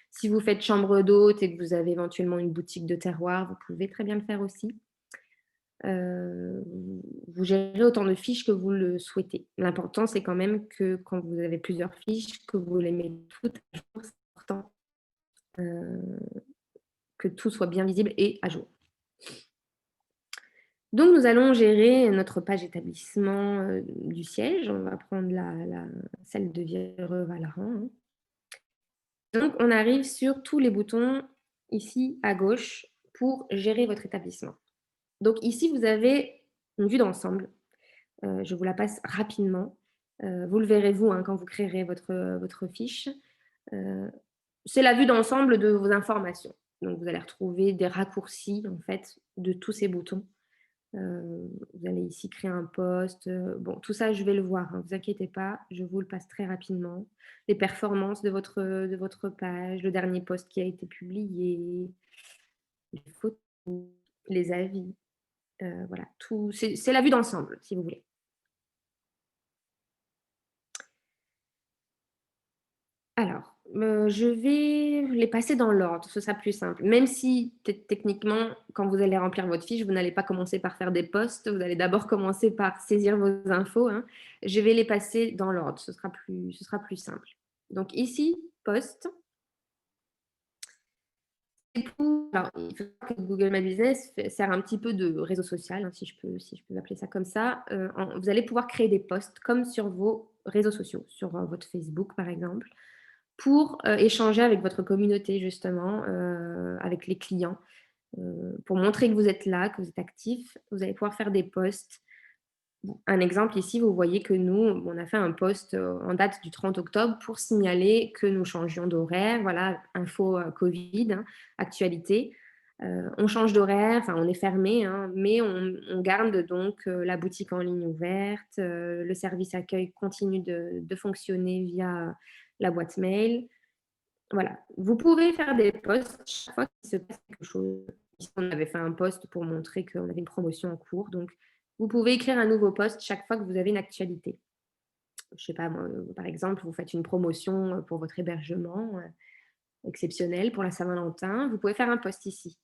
Si vous faites chambre d'hôte et que vous avez éventuellement une boutique de terroir, vous pouvez très bien le faire aussi. Vous gérez autant de fiches que vous le souhaitez. L'important, c'est quand même que quand vous avez plusieurs fiches, que vous les mettez toutes à jour, c'est important, que tout soit bien visible et à jour. Donc nous allons gérer notre page établissement, du siège. On va prendre celle de Vireval-Rend, hein. Donc on arrive sur tous les boutons ici à gauche pour gérer votre établissement. Donc ici, vous avez une vue d'ensemble. Je vous la passe rapidement. Vous le verrez vous, hein, quand vous créerez votre fiche. Heu, c'est la vue d'ensemble de vos informations. Donc vous allez retrouver des raccourcis, en fait, de tous ces boutons. Vous allez ici créer un post, bon tout ça je vais le voir, hein, vous inquiétez pas, je vous le passe très rapidement. Les performances de votre page, le dernier post qui a été publié, les photos, les avis, voilà, tout c'est la vue d'ensemble, si vous voulez. Alors, je vais les passer dans l'ordre, ce sera plus simple. Même si techniquement, quand vous allez remplir votre fiche, vous n'allez pas commencer par faire des posts, vous allez d'abord commencer par saisir vos infos, hein. Je vais les passer dans l'ordre, ce sera plus simple. Donc ici, post. Alors, il faut savoir que Google My Business sert un petit peu de réseau social, hein, si je peux appeler ça comme ça. Vous allez pouvoir créer des posts comme sur vos réseaux sociaux, sur votre Facebook par exemple, pour échanger avec votre communauté justement, avec les clients, pour montrer que vous êtes là, que vous êtes actif. Vous allez pouvoir faire des posts. Un exemple ici, vous voyez que nous, on a fait un post en date du 30 octobre pour signaler que nous changions d'horaire. Voilà, info Covid, hein, actualité. On change d'horaire, enfin on est fermé, hein, mais on garde donc la boutique en ligne ouverte, le service accueil continue de fonctionner via la boîte mail. Voilà, vous pouvez faire des posts chaque fois qu'il se passe quelque chose. Ici, on avait fait un post pour montrer qu'on avait une promotion en cours, donc vous pouvez écrire un nouveau post chaque fois que vous avez une actualité. Je sais pas moi, par exemple, vous faites une promotion, pour votre hébergement, exceptionnel pour la Saint-Valentin, vous pouvez faire un post ici.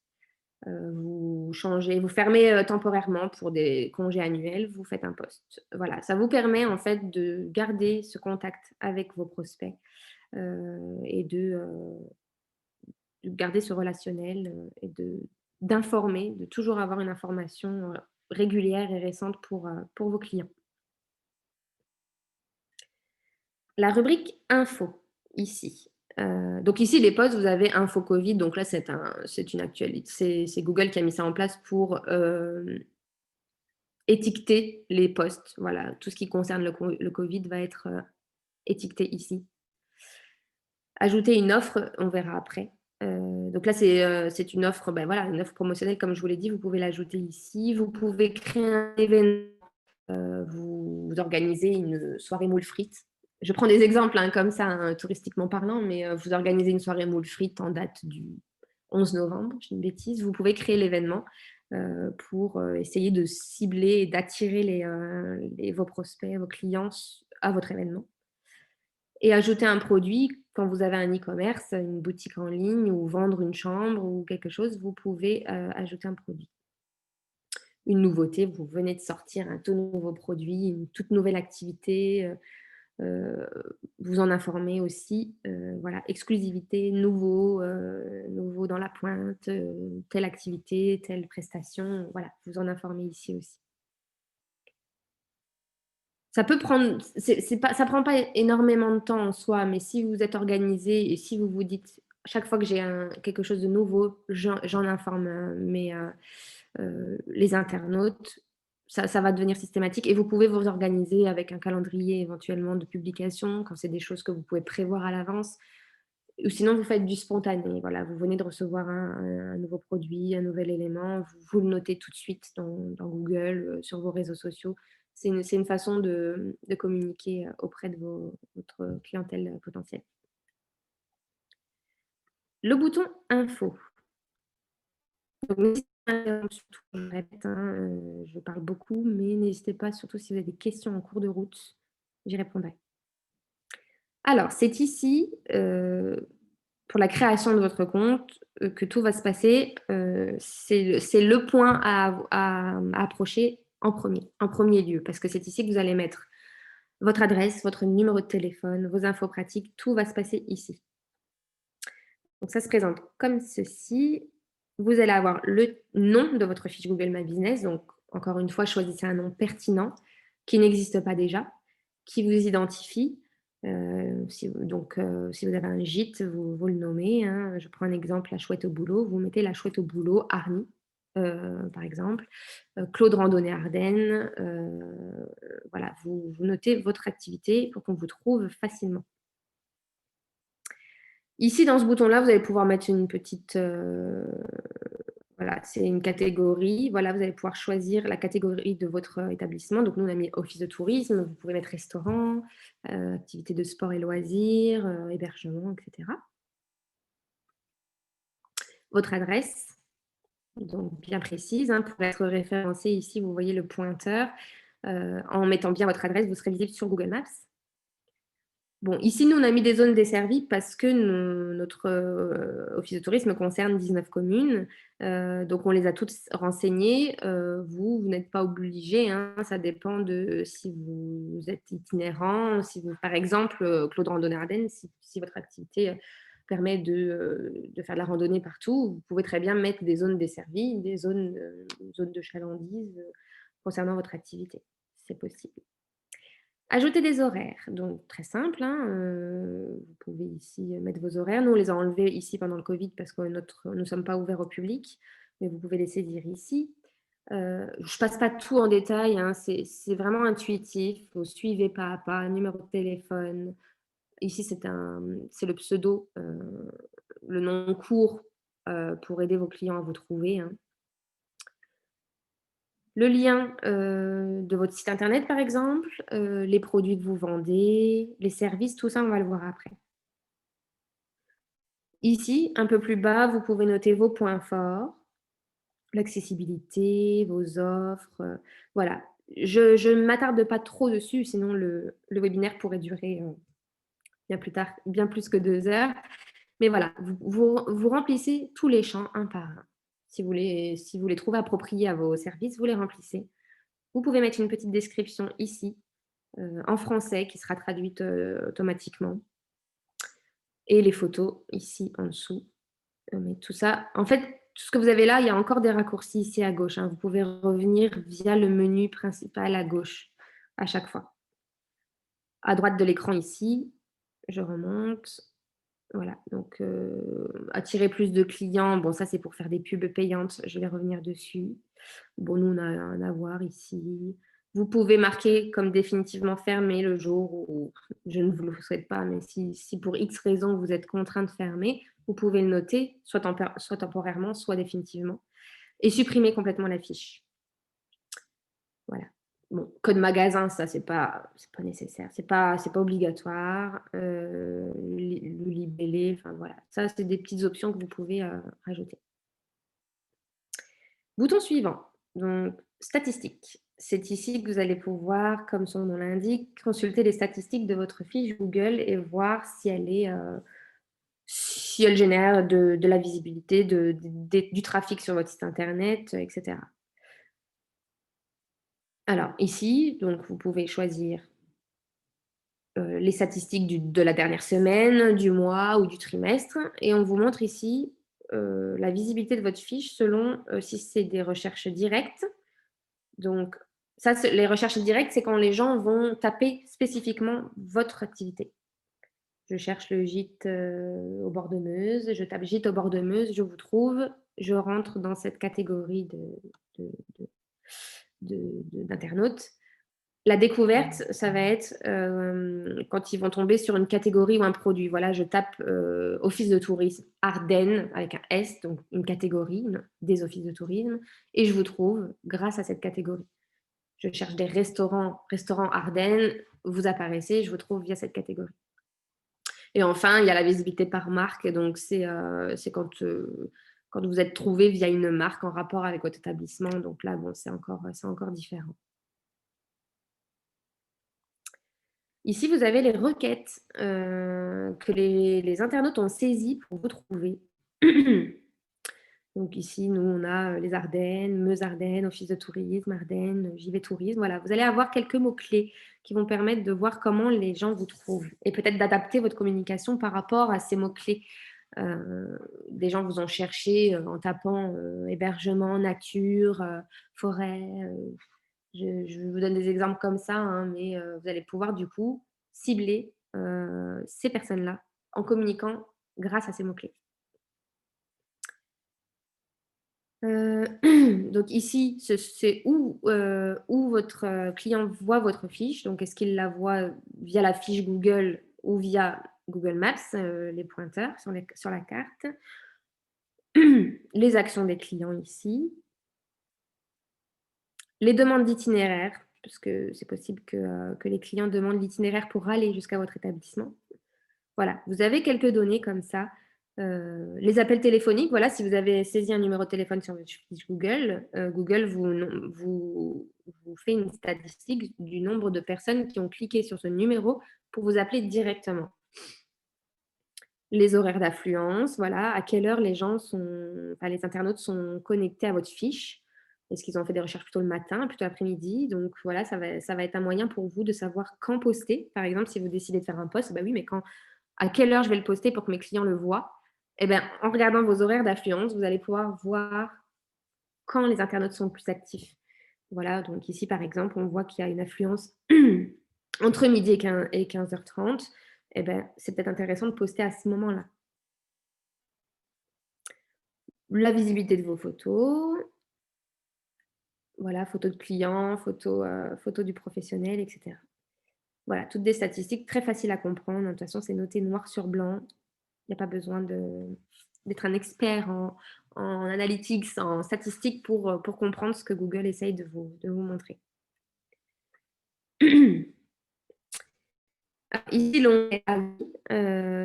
Vous changez, vous fermez, temporairement pour des congés annuels, vous faites un post. Voilà, ça vous permet en fait de garder ce contact avec vos prospects, et de garder ce relationnel, et d'informer, de toujours avoir une information, régulière et récente pour vos clients. La rubrique info, ici. Donc ici, les posts, vous avez info Covid, donc là, c'est une actualité. C'est Google qui a mis ça en place pour étiqueter les posts. Voilà, tout ce qui concerne le Covid va être étiqueté ici. Ajouter une offre, on verra après. Donc là, c'est une offre, ben voilà, une offre promotionnelle, comme je vous l'ai dit, vous pouvez l'ajouter ici. Vous pouvez créer un événement, vous organisez une soirée moules frites. Je prends des exemples hein, comme ça, hein, touristiquement parlant, mais vous organisez une soirée moules frites en date du 11 novembre, je dis une bêtise. Vous pouvez créer l'événement pour essayer de cibler et d'attirer vos prospects, vos clients à votre événement. Et ajouter un produit, quand vous avez un e-commerce, une boutique en ligne ou vendre une chambre ou quelque chose, vous pouvez ajouter un produit. Une nouveauté, vous venez de sortir un tout nouveau produit, une toute nouvelle activité, vous en informer aussi. Voilà, exclusivité, nouveau dans la pointe, telle activité, telle prestation, voilà, vous en informer ici aussi. Ça peut prendre, c'est pas, ça prend pas énormément de temps en soi, mais si vous êtes organisé et si vous vous dites chaque fois que j'ai quelque chose de nouveau, j'en informe les internautes, ça va devenir systématique et vous pouvez vous organiser avec un calendrier éventuellement de publication quand c'est des choses que vous pouvez prévoir à l'avance. Ou sinon, vous faites du spontané. Voilà, vous venez de recevoir un nouveau produit, un nouvel élément, vous le notez tout de suite dans Google, sur vos réseaux sociaux. C'est une façon de communiquer auprès de votre clientèle potentielle. Le bouton info. Donc, n'hésitez pas, surtout, je répète, hein, je parle beaucoup, mais n'hésitez pas, surtout si vous avez des questions en cours de route, j'y répondrai. Alors, c'est ici, pour la création de votre compte, que tout va se passer. C'est le point à approcher en premier lieu, parce que c'est ici que vous allez mettre votre adresse, votre numéro de téléphone, vos infos pratiques, tout va se passer ici. Donc ça se présente comme ceci. Vous allez avoir le nom de votre fiche Google My Business. Donc, encore une fois, choisissez un nom pertinent qui n'existe pas déjà, qui vous identifie. Si vous avez un gîte, vous le nommez, hein. Je prends un exemple, la chouette au boulot. Vous mettez la chouette au boulot, Arnie, par exemple. Claude Randonnée Ardennes. Voilà, vous notez votre activité pour qu'on vous trouve facilement. Ici, dans ce bouton-là, vous allez pouvoir mettre une petite, voilà, c'est une catégorie. Voilà, vous allez pouvoir choisir la catégorie de votre établissement. Donc, nous, on a mis office de tourisme. Vous pouvez mettre restaurant, activités de sport et loisirs, hébergement, etc. Votre adresse, donc bien précise, hein, pour être référencé. Ici, vous voyez le pointeur. En mettant bien votre adresse, vous serez visible sur Google Maps. Bon, ici, nous, on a mis des zones desservies parce que notre office de tourisme concerne 19 communes. Donc, on les a toutes renseignées. Vous n'êtes pas obligé, hein, ça dépend de si vous êtes itinérant, si vous, par exemple, Claude Randonnée Ardennes, si votre activité permet de faire de la randonnée partout, vous pouvez très bien mettre des zones desservies, des zones de chalandise concernant votre activité. C'est possible. Ajouter des horaires, donc très simple, hein, vous pouvez ici mettre vos horaires. Nous, on les a enlevés ici pendant le Covid parce que nous ne sommes pas ouverts au public, mais vous pouvez les saisir ici. Je ne passe pas tout en détail, hein, c'est vraiment intuitif, vous suivez pas à pas, numéro de téléphone. Ici, c'est le pseudo, le nom court pour aider vos clients à vous trouver, hein. Le lien de votre site internet, par exemple, les produits que vous vendez, les services, tout ça, on va le voir après. Ici, un peu plus bas, vous pouvez noter vos points forts, l'accessibilité, vos offres, voilà. Je ne m'attarde pas trop dessus, sinon le webinaire pourrait durer bien plus que 2 heures. Mais voilà, vous remplissez tous les champs un par un. Si vous les trouvez appropriés à vos services, vous les remplissez. Vous pouvez mettre une petite description ici, en français qui sera traduite, automatiquement et les photos ici en dessous. Mais tout ça en fait, tout ce que vous avez là, il y a encore des raccourcis ici à gauche, hein. Vous pouvez revenir via le menu principal à gauche, à chaque fois. À droite de l'écran ici, je remonte. Voilà, donc attirer plus de clients, bon ça c'est pour faire des pubs payantes, je vais revenir dessus. Bon, nous on a un avoir ici. Vous pouvez marquer comme définitivement fermé le jour où je ne vous le souhaite pas, mais si pour X raison vous êtes contraint de fermer, vous pouvez le noter, soit temporairement, soit définitivement et supprimer complètement la fiche. Voilà. Bon, code magasin, ça c'est pas nécessaire, c'est pas obligatoire. Le libellé, enfin voilà, ça c'est des petites options que vous pouvez, rajouter. Bouton suivant, donc statistiques. C'est ici que vous allez pouvoir, comme son nom l'indique, consulter les statistiques de votre fiche Google et voir si elle génère de la visibilité, du trafic sur votre site internet, et cetera. Alors ici, donc vous pouvez choisir les statistiques de la dernière semaine, du mois ou du trimestre. Et on vous montre ici la visibilité de votre fiche selon si c'est des recherches directes. Donc, ça, les recherches directes, c'est quand les gens vont taper spécifiquement votre activité. Je cherche le gîte au bord de Meuse, je tape gîte au bord de Meuse, je vous trouve, je rentre dans cette catégorie d'internautes. La découverte, ça va être quand ils vont tomber sur une catégorie ou un produit. Voilà, je tape office de tourisme Ardennes avec un S, donc une catégorie des offices de tourisme, et je vous trouve grâce à cette catégorie. Je cherche des restaurants Ardennes, vous apparaissez, je vous trouve via cette catégorie. Et enfin, il y a la visibilité par marque, donc c'est quand vous êtes trouvé via une marque en rapport avec votre établissement. Donc là, bon, c'est encore différent. Ici, vous avez les requêtes que les internautes ont saisies pour vous trouver. Donc ici, nous, on a les Ardennes, Meuse Ardennes, Office de tourisme, Ardennes, JV Tourisme. Voilà, vous allez avoir quelques mots-clés qui vont permettre de voir comment les gens vous trouvent et peut-être d'adapter votre communication par rapport à ces mots-clés. Des gens vous ont cherché en tapant hébergement, nature, forêt. Je vous donne des exemples comme ça, hein, mais vous allez pouvoir du coup cibler ces personnes-là en communiquant grâce à ces mots-clés. Donc ici, c'est où votre client voit votre fiche. Donc, est-ce qu'il la voit via la fiche Google ou via Google Maps, les pointeurs sur la carte. Les actions des clients ici. Les demandes d'itinéraire, parce que c'est possible que les clients demandent l'itinéraire pour aller jusqu'à votre établissement. Voilà, vous avez quelques données comme ça. Les appels téléphoniques, voilà, si vous avez saisi un numéro de téléphone sur votre fiche Google, Google vous fait une statistique du nombre de personnes qui ont cliqué sur ce numéro pour vous appeler directement. Les horaires d'affluence, voilà, à quelle heure les internautes sont connectés à votre fiche. Est-ce qu'ils ont fait des recherches plutôt le matin, plutôt l'après-midi? Donc voilà, ça va être un moyen pour vous de savoir quand poster. Par exemple, si vous décidez de faire un post, bah oui, mais à quelle heure je vais le poster pour que mes clients le voient? Eh bien, en regardant vos horaires d'affluence, vous allez pouvoir voir quand les internautes sont le plus actifs. Voilà, donc ici, par exemple, on voit qu'il y a une affluence entre midi et 15h30. Eh bien, c'est peut-être intéressant de poster à ce moment-là. La visibilité de vos photos. Voilà, photos de clients, photos du professionnel, etc. Voilà, toutes des statistiques très faciles à comprendre. De toute façon, c'est noté noir sur blanc. Il n'y a pas besoin d'être un expert en analytics, en statistiques pour comprendre ce que Google essaye de vous montrer. Ici, l'onglet avis,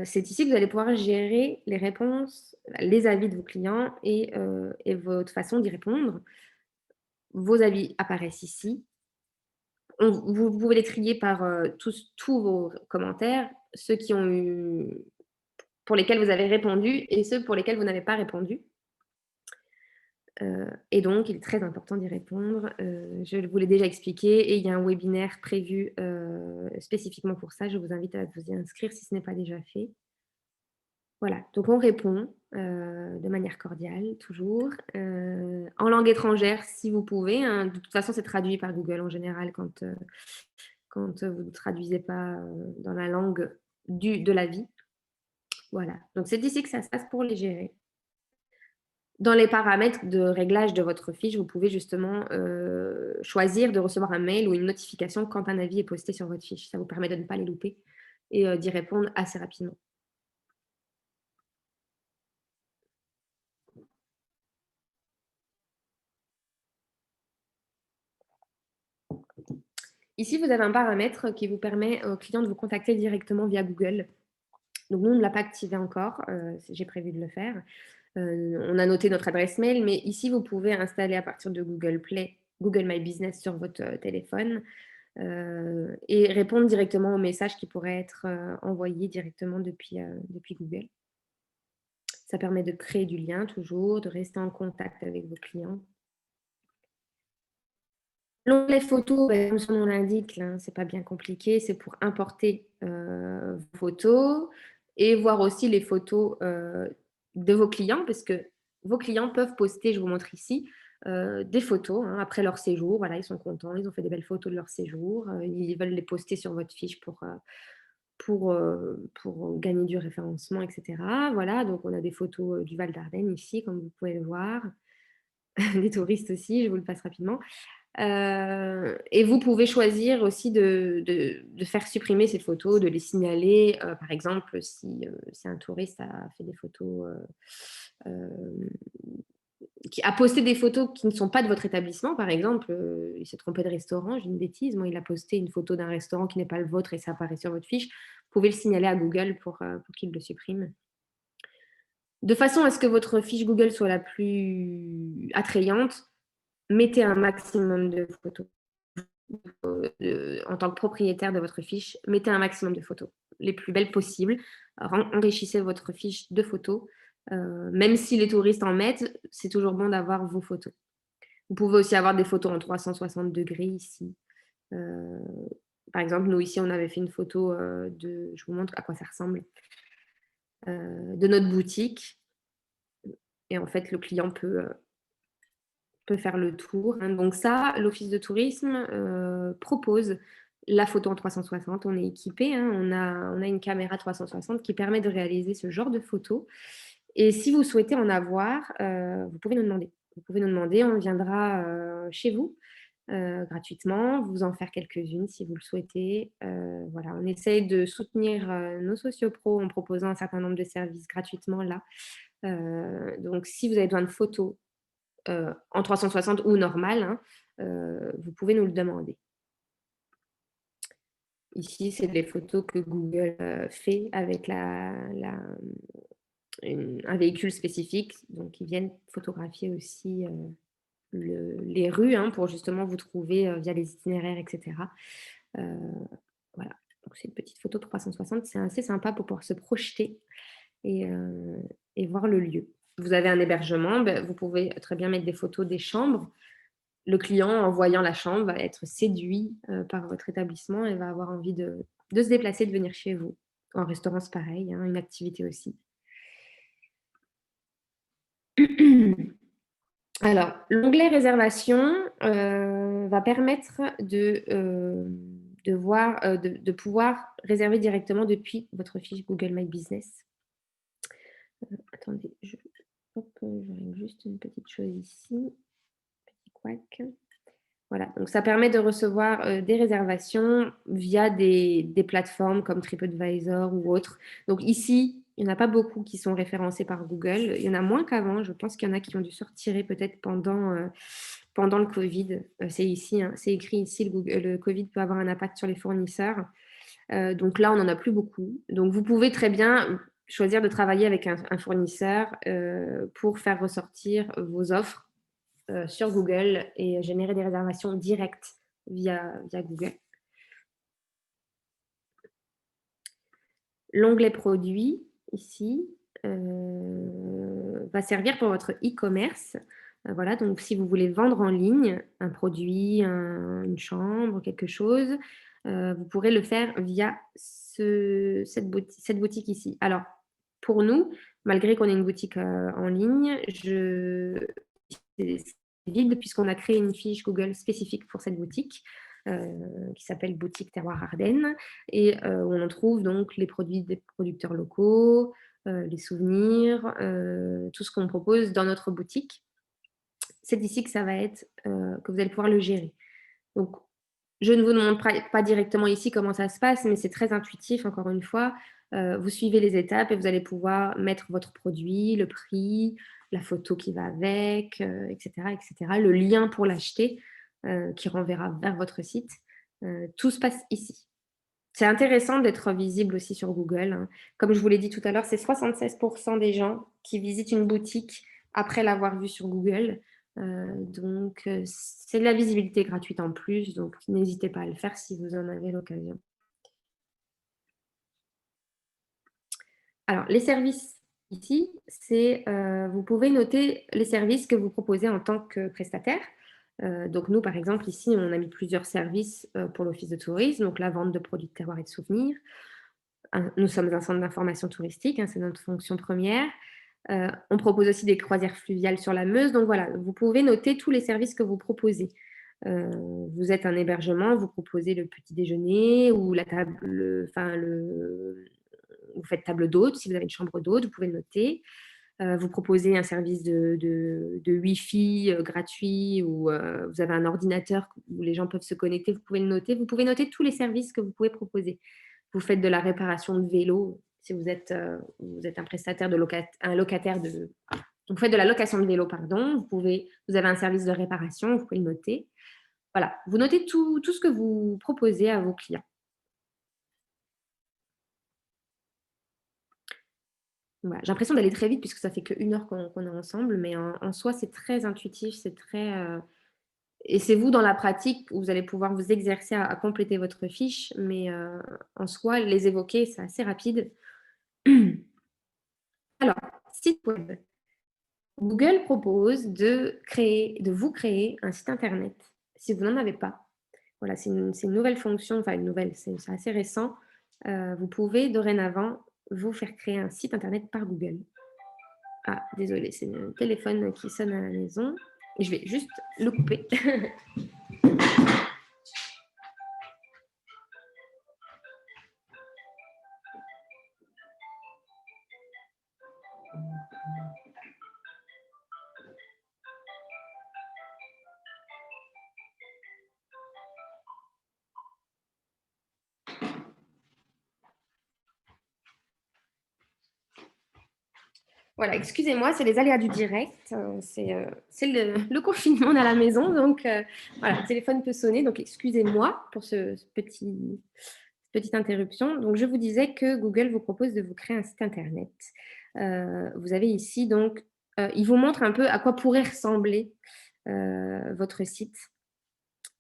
c'est ici que vous allez pouvoir gérer les réponses, les avis de vos clients et votre façon d'y répondre. Vos avis apparaissent ici. Vous pouvez les trier par tous vos commentaires, ceux pour lesquels vous avez répondu et ceux pour lesquels vous n'avez pas répondu. Et donc, il est très important d'y répondre. Je vous l'ai déjà expliqué et il y a un webinaire prévu spécifiquement pour ça. Je vous invite à vous y inscrire si ce n'est pas déjà fait. Voilà, donc on répond de manière cordiale, toujours, en langue étrangère si vous pouvez, hein. De toute façon, c'est traduit par Google en général quand vous ne traduisez pas dans la langue de la vie. Voilà, donc c'est ici que ça se passe pour les gérer. Dans les paramètres de réglage de votre fiche, vous pouvez justement choisir de recevoir un mail ou une notification quand un avis est posté sur votre fiche. Ça vous permet de ne pas les louper et d'y répondre assez rapidement. Ici, vous avez un paramètre qui vous permet au client de vous contacter directement via Google. Donc nous, on ne l'a pas activé encore, j'ai prévu de le faire. On a noté notre adresse mail, mais ici, vous pouvez installer à partir de Google Play, Google My Business sur votre téléphone et répondre directement aux messages qui pourraient être envoyés directement depuis Google. Ça permet de créer du lien toujours, de rester en contact avec vos clients. L'onglet photos, comme son nom l'indique, là, c'est pas bien compliqué, c'est pour importer vos photos et voir aussi les photos de vos clients, parce que vos clients peuvent poster, je vous montre ici, des photos hein, après leur séjour. Voilà, ils sont contents, ils ont fait des belles photos de leur séjour, ils veulent les poster sur votre fiche pour gagner du référencement, etc. Voilà, donc on a des photos du Val d'Ardenne ici, comme vous pouvez le voir, des touristes aussi, je vous le passe rapidement. Et vous pouvez choisir aussi de faire supprimer ces photos, de les signaler. Par exemple, si un touriste a fait des photos, qui a posté des photos qui ne sont pas de votre établissement, par exemple, il s'est trompé de restaurant, j'ai une bêtise, moi il a posté une photo d'un restaurant qui n'est pas le vôtre et ça apparaît sur votre fiche, vous pouvez le signaler à Google pour qu'il le supprime. De façon à ce que votre fiche Google soit la plus attrayante, mettez un maximum de photos. En tant que propriétaire de votre fiche, mettez un maximum de photos, les plus belles possibles. Enrichissez votre fiche de photos. Même si les touristes en mettent, c'est toujours bon d'avoir vos photos. Vous pouvez aussi avoir des photos en 360 degrés ici. Par exemple, nous ici, on avait fait une photo je vous montre à quoi ça ressemble, de notre boutique. Et en fait, le client peut faire le tour. Hein. Donc ça, l'Office de tourisme propose la photo en 360. On est équipé, hein. On a une caméra 360 qui permet de réaliser ce genre de photos. Et si vous souhaitez en avoir, vous pouvez nous demander. Vous pouvez nous demander, on viendra chez vous gratuitement, vous en faire quelques-unes si vous le souhaitez. Voilà, on essaye de soutenir nos sociopros en proposant un certain nombre de services gratuitement là. Donc si vous avez besoin de photos en 360 ou normal, hein, vous pouvez nous le demander. Ici, c'est les photos que Google fait avec un véhicule spécifique. Donc, ils viennent photographier aussi les rues hein, pour justement vous trouver via les itinéraires, etc. Voilà. Donc, c'est une petite photo 360. C'est assez sympa pour pouvoir se projeter et voir le lieu. Vous avez un hébergement, ben, vous pouvez très bien mettre des photos des chambres. Le client, en voyant la chambre, va être séduit par votre établissement et va avoir envie de se déplacer, de venir chez vous. En restaurant, c'est pareil, hein, une activité aussi. Alors, l'onglet réservation va permettre de pouvoir réserver directement depuis votre fiche Google My Business. Attendez, je règle juste une petite chose ici. Petit couac. Voilà, donc ça permet de recevoir des réservations via des plateformes comme TripAdvisor ou autres. Donc ici, il n'y en a pas beaucoup qui sont référencés par Google. Il y en a moins qu'avant. Je pense qu'il y en a qui ont dû se retirer peut-être pendant le Covid. C'est ici, hein, c'est écrit ici, le Covid peut avoir un impact sur les fournisseurs. Donc là, on n'en a plus beaucoup. Donc vous pouvez très bien choisir de travailler avec un fournisseur pour faire ressortir vos offres sur Google et générer des réservations directes via Google. L'onglet produits, ici, va servir pour votre e-commerce. Voilà, donc si vous voulez vendre en ligne un produit, une chambre, quelque chose, vous pourrez le faire via cette boutique ici. Alors, pour nous, malgré qu'on ait une boutique, en ligne, c'est vide puisqu'on a créé une fiche Google spécifique pour cette boutique, qui s'appelle Boutique Terroir Ardennes et où on trouve donc les produits des producteurs locaux, les souvenirs, tout ce qu'on propose dans notre boutique. C'est ici que ça va être, que vous allez pouvoir le gérer. Donc, je ne vous demande pas directement ici comment ça se passe, mais c'est très intuitif encore une fois. Vous suivez les étapes et vous allez pouvoir mettre votre produit, le prix, la photo qui va avec, et cetera et cetera. Le lien pour l'acheter, qui renverra vers votre site. Tout se passe ici. C'est intéressant d'être visible aussi sur Google, hein. Comme je vous l'ai dit tout à l'heure, c'est 76 des gens qui visitent une boutique après l'avoir vue sur Google. Donc, c'est de la visibilité gratuite en plus, donc n'hésitez pas à le faire si vous en avez l'occasion. Alors, les services ici, c'est, vous pouvez noter les services que vous proposez en tant que prestataire. Donc nous, par exemple, ici, on a mis plusieurs services, pour l'office de tourisme, donc la vente de produits de terroir et de souvenirs. Nous sommes un centre d'information touristique, hein, c'est notre fonction première. On propose aussi des croisières fluviales sur la Meuse. Donc voilà, vous pouvez noter tous les services que vous proposez. Vous êtes un hébergement, vous proposez le petit déjeuner ou la table, vous faites table d'hôte. Si vous avez une chambre d'hôte, vous pouvez le noter. Vous proposez un service de Wi-Fi gratuit ou vous avez un ordinateur où les gens peuvent se connecter, vous pouvez le noter. Vous pouvez noter tous les services que vous pouvez proposer. Vous faites de la réparation de vélo, si vous êtes un prestataire un locataire de. Vous faites de la location de vélo, pardon. Vous avez un service de réparation, vous pouvez le noter. Voilà, vous notez tout ce que vous proposez à vos clients. Voilà. J'ai l'impression d'aller très vite puisque ça fait qu'1 heure qu'on est ensemble, mais en soi, c'est très intuitif, c'est très. Et c'est vous, dans la pratique, où vous allez pouvoir vous exercer à compléter votre fiche, mais en soi, les évoquer, c'est assez rapide. Alors, site web. Google propose de vous créer un site internet si vous n'en avez pas. Voilà, c'est une nouvelle fonction, enfin une nouvelle, c'est assez récent. Vous pouvez dorénavant vous faire créer un site internet par Google. Ah, désolée, c'est le téléphone qui sonne à la maison. Je vais juste le couper. Voilà, excusez-moi, c'est les aléas du direct. C'est le confinement à la maison. Donc, voilà, le téléphone peut sonner. Donc, excusez-moi pour petite interruption. Donc, je vous disais que Google vous propose de vous créer un site internet. Vous avez ici, donc, il vous montre un peu à quoi pourrait ressembler votre site.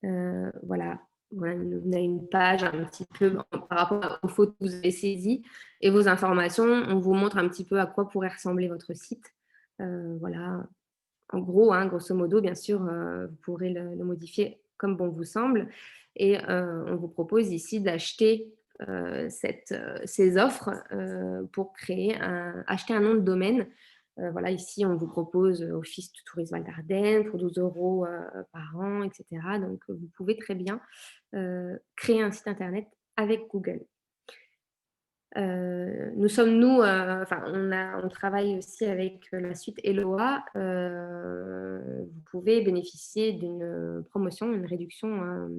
Voilà. Voilà, vous avez une page un petit peu par rapport aux photos que vous avez saisies et vos informations. On vous montre un petit peu à quoi pourrait ressembler votre site. Voilà. En gros, hein, grosso modo, bien sûr, vous pourrez le modifier comme bon vous semble. Et on vous propose ici d'acheter ces offres pour acheter un nom de domaine. Voilà, ici, on vous propose Office de Tourisme Val d'Ardennes pour 12 euros par an, etc. Donc, vous pouvez très bien créer un site internet avec Google. Enfin, on travaille aussi avec la suite Eloa. Vous pouvez bénéficier d'une promotion, une réduction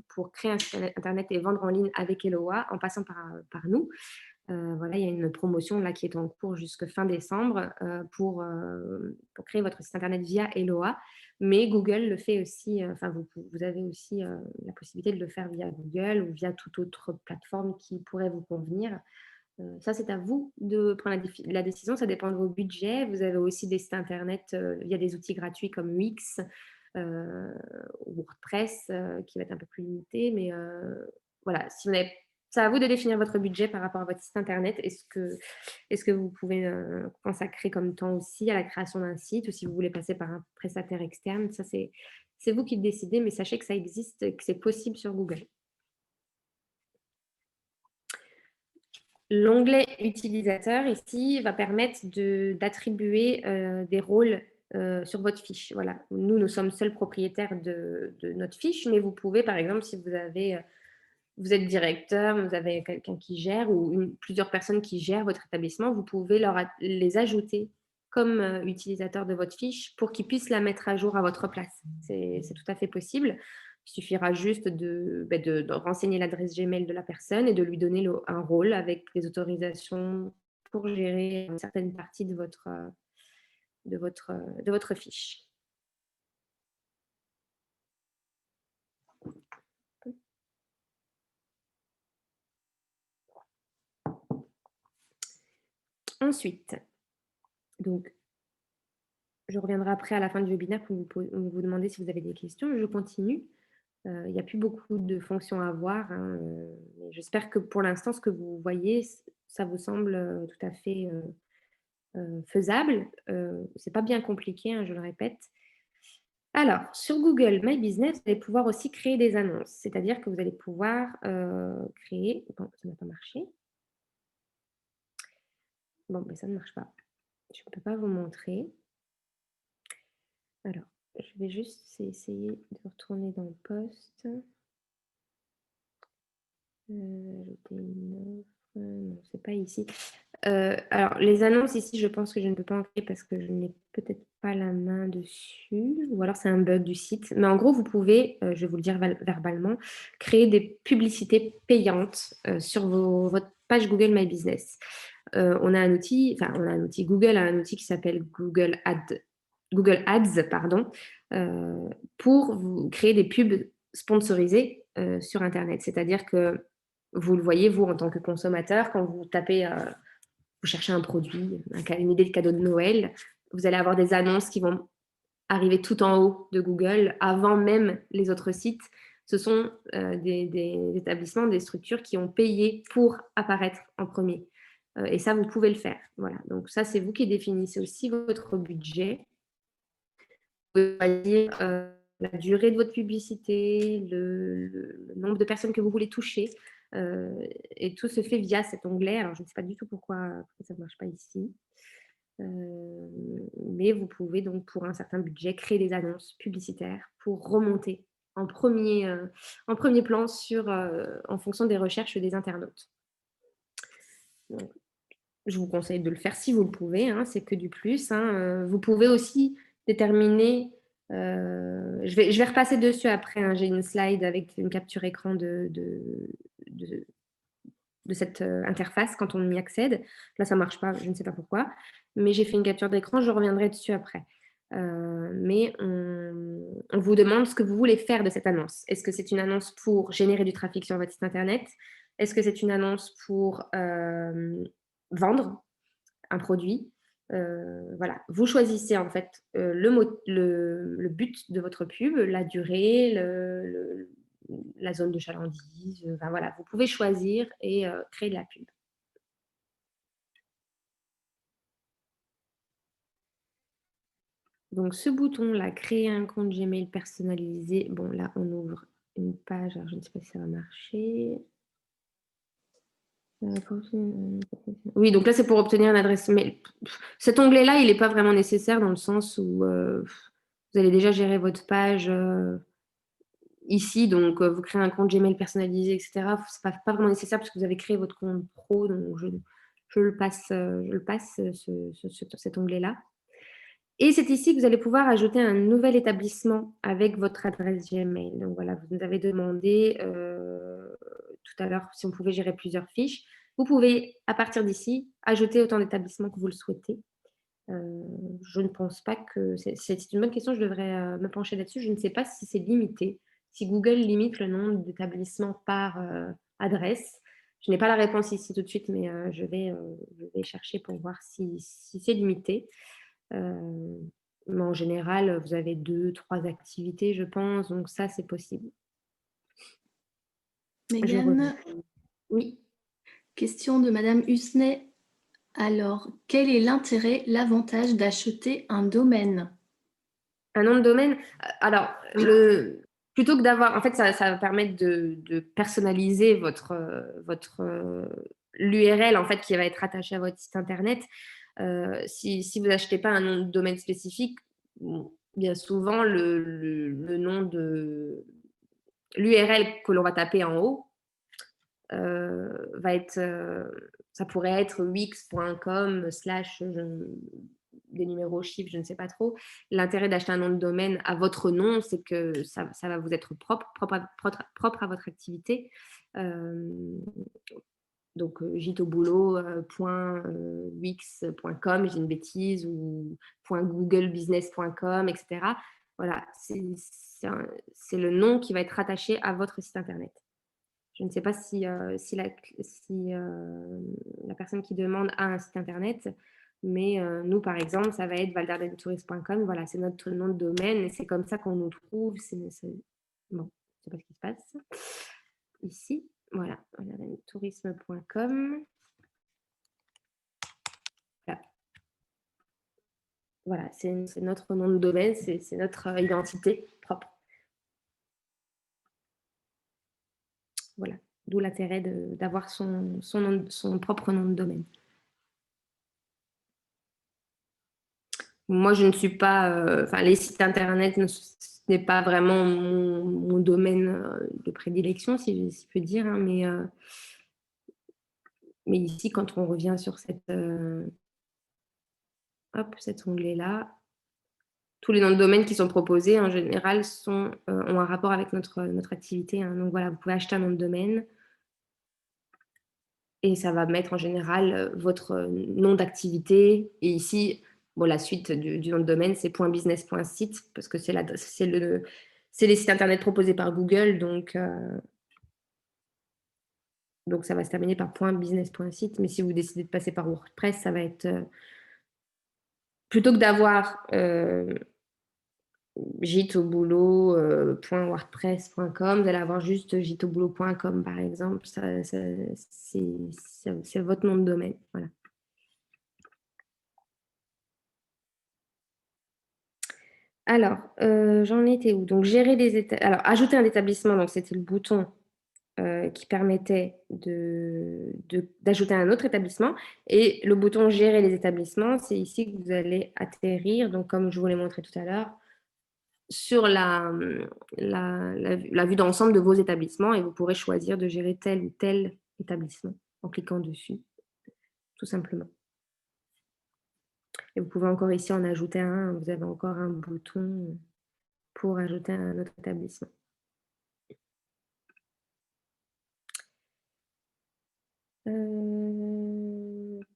pour créer un site internet et vendre en ligne avec Eloa en passant par nous. Voilà, il y a une promotion là qui est en cours jusqu'à fin décembre pour créer votre site internet via Eloa. Mais Google le fait aussi, enfin vous avez aussi la possibilité de le faire via Google ou via toute autre plateforme qui pourrait vous convenir. Ça, c'est à vous de prendre la décision, ça dépend de vos budgets. Vous avez aussi des sites internet via des outils gratuits comme Wix, WordPress, qui va être un peu plus limité. Mais voilà, c'est à vous de définir votre budget par rapport à votre site internet. Est-ce que vous pouvez, consacrer comme temps aussi à la création d'un site ou si vous voulez passer par un prestataire externe, ça c'est vous qui le décidez, mais sachez que ça existe et que c'est possible sur Google. L'onglet utilisateur ici va permettre d'attribuer, des rôles, sur votre fiche. Voilà. Nous sommes seuls propriétaires de notre fiche, mais vous pouvez, par exemple, si vous êtes directeur, vous avez quelqu'un qui gère ou plusieurs personnes qui gèrent votre établissement, vous pouvez les ajouter comme utilisateurs de votre fiche pour qu'ils puissent la mettre à jour à votre place. C'est tout à fait possible. Il suffira juste de renseigner l'adresse Gmail de la personne et de lui donner un rôle avec les autorisations pour gérer une certaine partie de votre fiche. Ensuite, donc, je reviendrai après à la fin du webinaire pour vous demander si vous avez des questions. Je continue. Il n'y a plus beaucoup de fonctions à voir, hein, mais j'espère que pour l'instant, ce que vous voyez, ça vous semble tout à fait faisable. C'est pas bien compliqué, hein, je le répète. Alors, sur Google My Business, vous allez pouvoir aussi créer des annonces, c'est-à-dire que vous allez pouvoir créer. Bon, ça n'a pas marché. Bon, mais ça ne marche pas. Je ne peux pas vous montrer. Alors, je vais juste essayer de retourner dans le post. Ajouter une offre. Non, c'est pas ici. Alors, les annonces ici, je pense que je ne peux pas en créer parce que je n'ai peut-être pas la main dessus, ou alors c'est un bug du site. Mais en gros, vous pouvez, je vais vous le dire verbalement, créer des publicités payantes sur votre page Google My Business. On a un outil Google a un outil qui s'appelle Google Ads, pardon, pour vous créer des pubs sponsorisées sur Internet. C'est-à-dire que vous le voyez, vous, en tant que consommateur, quand vous tapez, vous cherchez un produit, une idée de cadeau de Noël, vous allez avoir des annonces qui vont arriver tout en haut de Google, avant même les autres sites. Ce sont des établissements, des structures qui ont payé pour apparaître en premier. Et ça, vous pouvez le faire. Voilà. Donc ça, c'est vous qui définissez aussi votre budget. Vous pouvez choisir la durée de votre publicité, le nombre de personnes que vous voulez toucher. Et tout se fait via cet onglet. Alors, je ne sais pas du tout pourquoi ça ne marche pas ici. Mais vous pouvez donc, pour un certain budget, créer des annonces publicitaires pour remonter en premier plan en fonction des recherches des internautes. Donc, je vous conseille de le faire si vous le pouvez, hein, c'est que du plus. Hein. Vous pouvez aussi déterminer, je vais repasser dessus après, hein, j'ai une slide avec une capture écran de cette interface quand on y accède. Là, ça ne marche pas, je ne sais pas pourquoi, mais j'ai fait une capture d'écran, je reviendrai dessus après. Mais on vous demande ce que vous voulez faire de cette annonce. Est-ce que c'est une annonce pour générer du trafic sur votre site internet? Est-ce que c'est une annonce pour vendre un produit? Voilà, vous choisissez en fait le but de votre pub, la durée, la zone de chalandise. Enfin, voilà, vous pouvez choisir et créer de la pub. Donc ce bouton-là, créer un compte Gmail personnalisé. Bon, là, on ouvre une page. Alors, je ne sais pas si ça va marcher. Oui, donc là, c'est pour obtenir une adresse mail. Cet onglet-là, il n'est pas vraiment nécessaire dans le sens où vous allez déjà gérer votre page ici. Donc, vous créez un compte Gmail personnalisé, etc. Ce n'est pas vraiment nécessaire parce que vous avez créé votre compte pro. Donc, je le passe, cet onglet-là. Et c'est ici que vous allez pouvoir ajouter un nouvel établissement avec votre adresse Gmail. Donc voilà, vous nous avez demandé tout à l'heure si on pouvait gérer plusieurs fiches. Vous pouvez, à partir d'ici, ajouter autant d'établissements que vous le souhaitez. Je ne pense pas que... C'est une bonne question, je devrais me pencher là-dessus. Je ne sais pas si c'est limité, si Google limite le nombre d'établissements par adresse. Je n'ai pas la réponse ici tout de suite, mais je vais chercher pour voir si c'est limité. Mais en général, vous avez 2-3 activités, je pense, donc ça, c'est possible. Mégane, Oui. Question de Madame Husnet. Alors, quel est l'intérêt, l'avantage d'acheter un domaine? Un nom de domaine. Alors, plutôt que d'avoir, en fait, ça va permettre de personnaliser l'URL en fait qui va être attaché à votre site internet. Si vous n'achetez pas un nom de domaine spécifique, bon, bien souvent le nom de l'URL que l'on va taper en haut va être, ça pourrait être wix.com slash des numéros chiffres, je ne sais pas trop. L'intérêt d'acheter un nom de domaine à votre nom, c'est que ça va vous être propre à votre activité. Donc, gitauboulot.wix.com, j'ai une bêtise, ou .googlebusiness.com, etc. Voilà, c'est le nom qui va être rattaché à votre site internet. Je ne sais pas si la personne qui demande a un site internet, mais nous, par exemple, ça va être valdardentourist.com. Voilà, c'est notre nom de domaine et c'est comme ça qu'on nous trouve. Bon, je ne sais pas ce qui se passe. Ici, voilà, valdardentourist.com. Voilà, voilà, c'est notre nom de domaine, c'est notre identité propre. Voilà, d'où l'intérêt d'avoir son propre nom de domaine. Moi, je ne suis pas, enfin, les sites internet, ce n'est pas vraiment mon domaine de prédilection, si je peux dire, hein, mais ici, quand on revient sur cet onglet-là, tous les noms de domaine qui sont proposés, en général, ont un rapport avec notre activité, hein. Donc voilà, vous pouvez acheter un nom de domaine et ça va mettre en général votre nom d'activité. Et ici, bon, la suite du nom de domaine, c'est .business.site parce que c'est les sites internet proposés par Google. Donc ça va se terminer par .business.site. Mais si vous décidez de passer par WordPress, ça va être plutôt que d'avoir gitauboulot.wordpress.com, vous allez avoir juste gitauboulot.com par exemple. C'est votre nom de domaine. Voilà. Alors, j'en étais où? Donc, gérer des établissements. Alors, ajouter un établissement, donc c'était le bouton qui permettait d'ajouter un autre établissement. Et le bouton gérer les établissements, c'est ici que vous allez atterrir, donc comme je vous l'ai montré tout à l'heure, sur la vue d'ensemble de vos établissements et vous pourrez choisir de gérer tel ou tel établissement en cliquant dessus, tout simplement. Et vous pouvez encore ici en ajouter un, vous avez encore un bouton pour ajouter un autre établissement.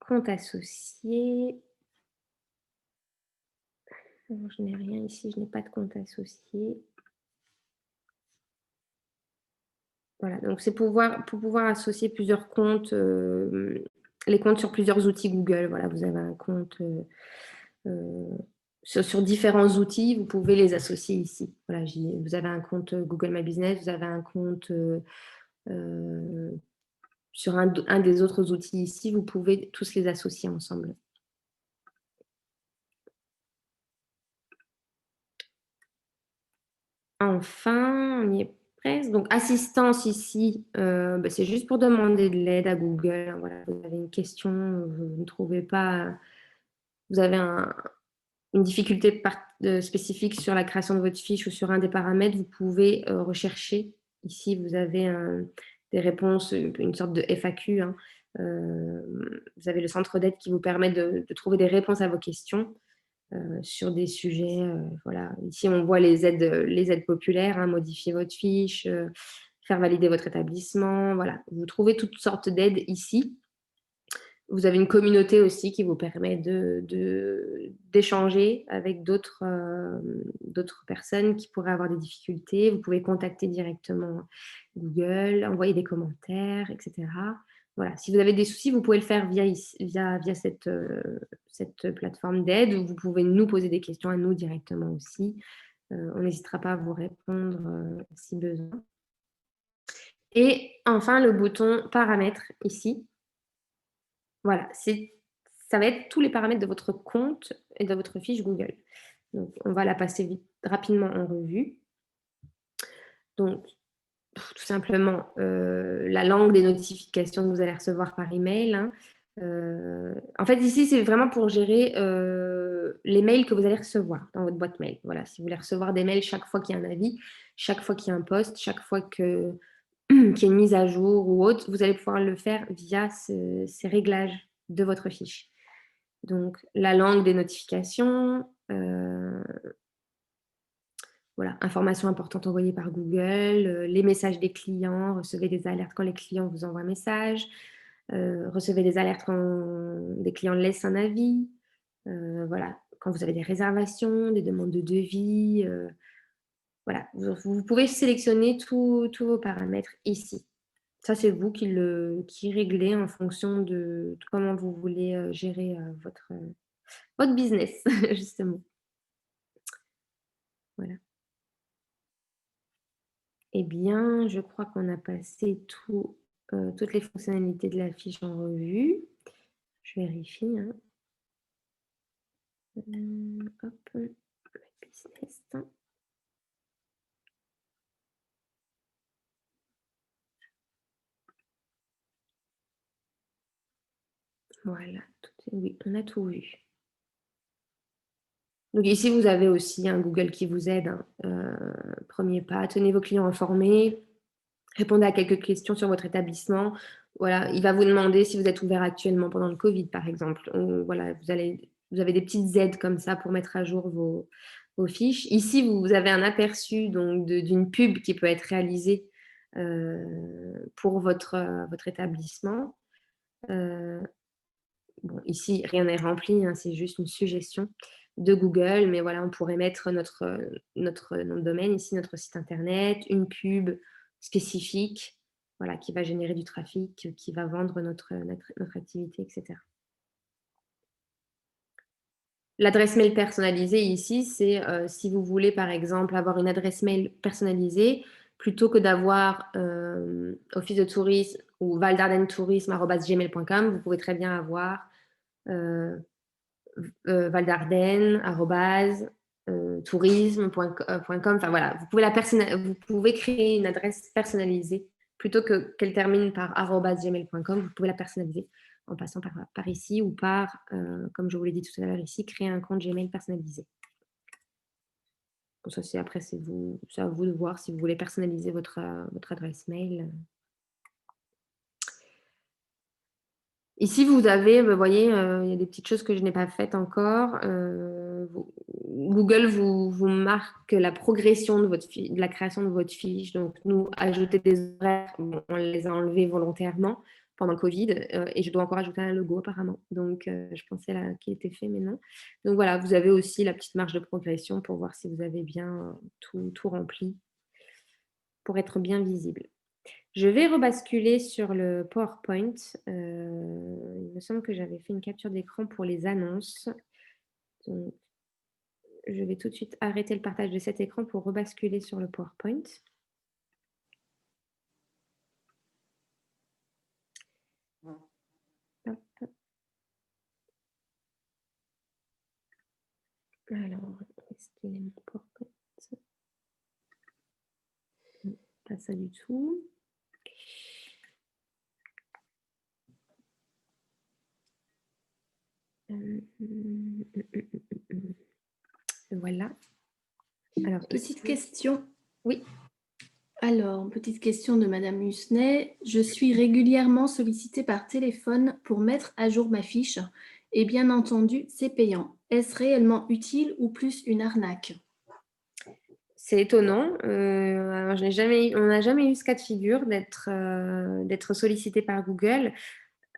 Compte associé. Non, je n'ai rien ici, je n'ai pas de compte associé. Voilà, donc c'est pour pouvoir associer plusieurs comptes, les comptes sur plusieurs outils Google. Voilà, vous avez un compte sur différents outils, vous pouvez les associer ici. Voilà, vous avez un compte Google My Business, vous avez un compte sur un des autres outils ici, vous pouvez tous les associer ensemble. Enfin, on y est presque. Donc, assistance ici, c'est juste pour demander de l'aide à Google. Voilà, vous avez une question, vous ne trouvez pas, vous avez une difficulté spécifique sur la création de votre fiche ou sur un des paramètres, vous pouvez rechercher. Ici, vous avez des réponses, une sorte de FAQ, hein. Vous avez le centre d'aide qui vous permet de trouver des réponses à vos questions. Sur des sujets, voilà. Ici, on voit les aides populaires, hein, modifier votre fiche, faire valider votre établissement. Voilà. Vous trouvez toutes sortes d'aides ici. Vous avez une communauté aussi qui vous permet d'échanger avec d'autres personnes qui pourraient avoir des difficultés. Vous pouvez contacter directement Google, envoyer des commentaires, etc. Voilà. Si vous avez des soucis, vous pouvez le faire via cette plateforme d'aide, où vous pouvez nous poser des questions à nous directement aussi. On n'hésitera pas à vous répondre si besoin. Et enfin, le bouton paramètres ici. Voilà, ça va être tous les paramètres de votre compte et de votre fiche Google. Donc, on va la passer rapidement en revue. Donc, tout simplement, la langue des notifications que vous allez recevoir par email, hein. En fait, ici, c'est vraiment pour gérer les mails que vous allez recevoir dans votre boîte mail. Voilà, si vous voulez recevoir des mails chaque fois qu'il y a un avis, chaque fois qu'il y a un post, chaque fois qu'il y a une mise à jour ou autre, vous allez pouvoir le faire via ces réglages de votre fiche. Donc, la langue des notifications, voilà, informations importantes envoyées par Google, les messages des clients, recevez des alertes quand les clients vous envoient un message, recevez des alertes quand des clients laissent un avis, voilà, quand vous avez des réservations, des demandes de devis, voilà, vous pouvez sélectionner tous vos paramètres ici. Ça, c'est vous qui réglez en fonction de comment vous voulez gérer votre business, justement. Voilà. Eh bien, je crois qu'on a passé toutes les fonctionnalités de la fiche en revue. Je vérifie, hein. Hop, business. Voilà, oui, on a tout vu. Donc ici, vous avez aussi un Google qui vous aide, hein. Premier pas, tenez vos clients informés, répondez à quelques questions sur votre établissement. Voilà, il va vous demander si vous êtes ouvert actuellement pendant le Covid, par exemple. Voilà, vous avez des petites aides comme ça pour mettre à jour vos fiches. Ici, vous avez un aperçu donc d'une pub qui peut être réalisée pour votre établissement. Bon, ici, rien n'est rempli, hein, c'est juste une suggestion de Google, mais voilà, on pourrait mettre notre nom de domaine ici, notre site internet, une pub spécifique, voilà, qui va générer du trafic, qui va vendre notre activité, etc. L'adresse mail personnalisée ici, c'est si vous voulez, par exemple, avoir une adresse mail personnalisée, plutôt que d'avoir office de tourisme ou valdardentourisme@gmail.com, vous pouvez très bien avoir valdarden, tourisme.com. Enfin voilà, vous pouvez créer une adresse personnalisée plutôt qu'elle termine par @gmail.com. Vous pouvez la personnaliser en passant par ici ou comme je vous l'ai dit tout à l'heure ici, créer un compte Gmail personnalisé. Bon, ça, c'est à vous de voir si vous voulez personnaliser votre adresse mail. Ici, vous avez, vous voyez, il y a des petites choses que je n'ai pas faites encore. Google vous marque la progression de la création de votre fiche. Donc, nous, ajouter des horaires, bon, on les a enlevés volontairement pendant le Covid et je dois encore ajouter un logo apparemment. Donc, je pensais qu'il était fait, mais non. Donc, voilà, vous avez aussi la petite marge de progression pour voir si vous avez bien tout rempli pour être bien visible. Je vais rebasculer sur le PowerPoint. Il me semble que j'avais fait une capture d'écran pour les annonces. Donc, je vais tout de suite arrêter le partage de cet écran pour rebasculer sur le PowerPoint. Hop. Alors, est-ce qu'il est mon PowerPoint? Pas ça du tout. Voilà. Alors, petite question. Oui. Alors, petite question de Madame Husnet. Je suis régulièrement sollicitée par téléphone pour mettre à jour ma fiche. Et bien entendu, c'est payant. Est-ce réellement utile ou plus une arnaque? C'est étonnant. Alors, on n'a jamais eu ce cas de figure d'être sollicité par Google.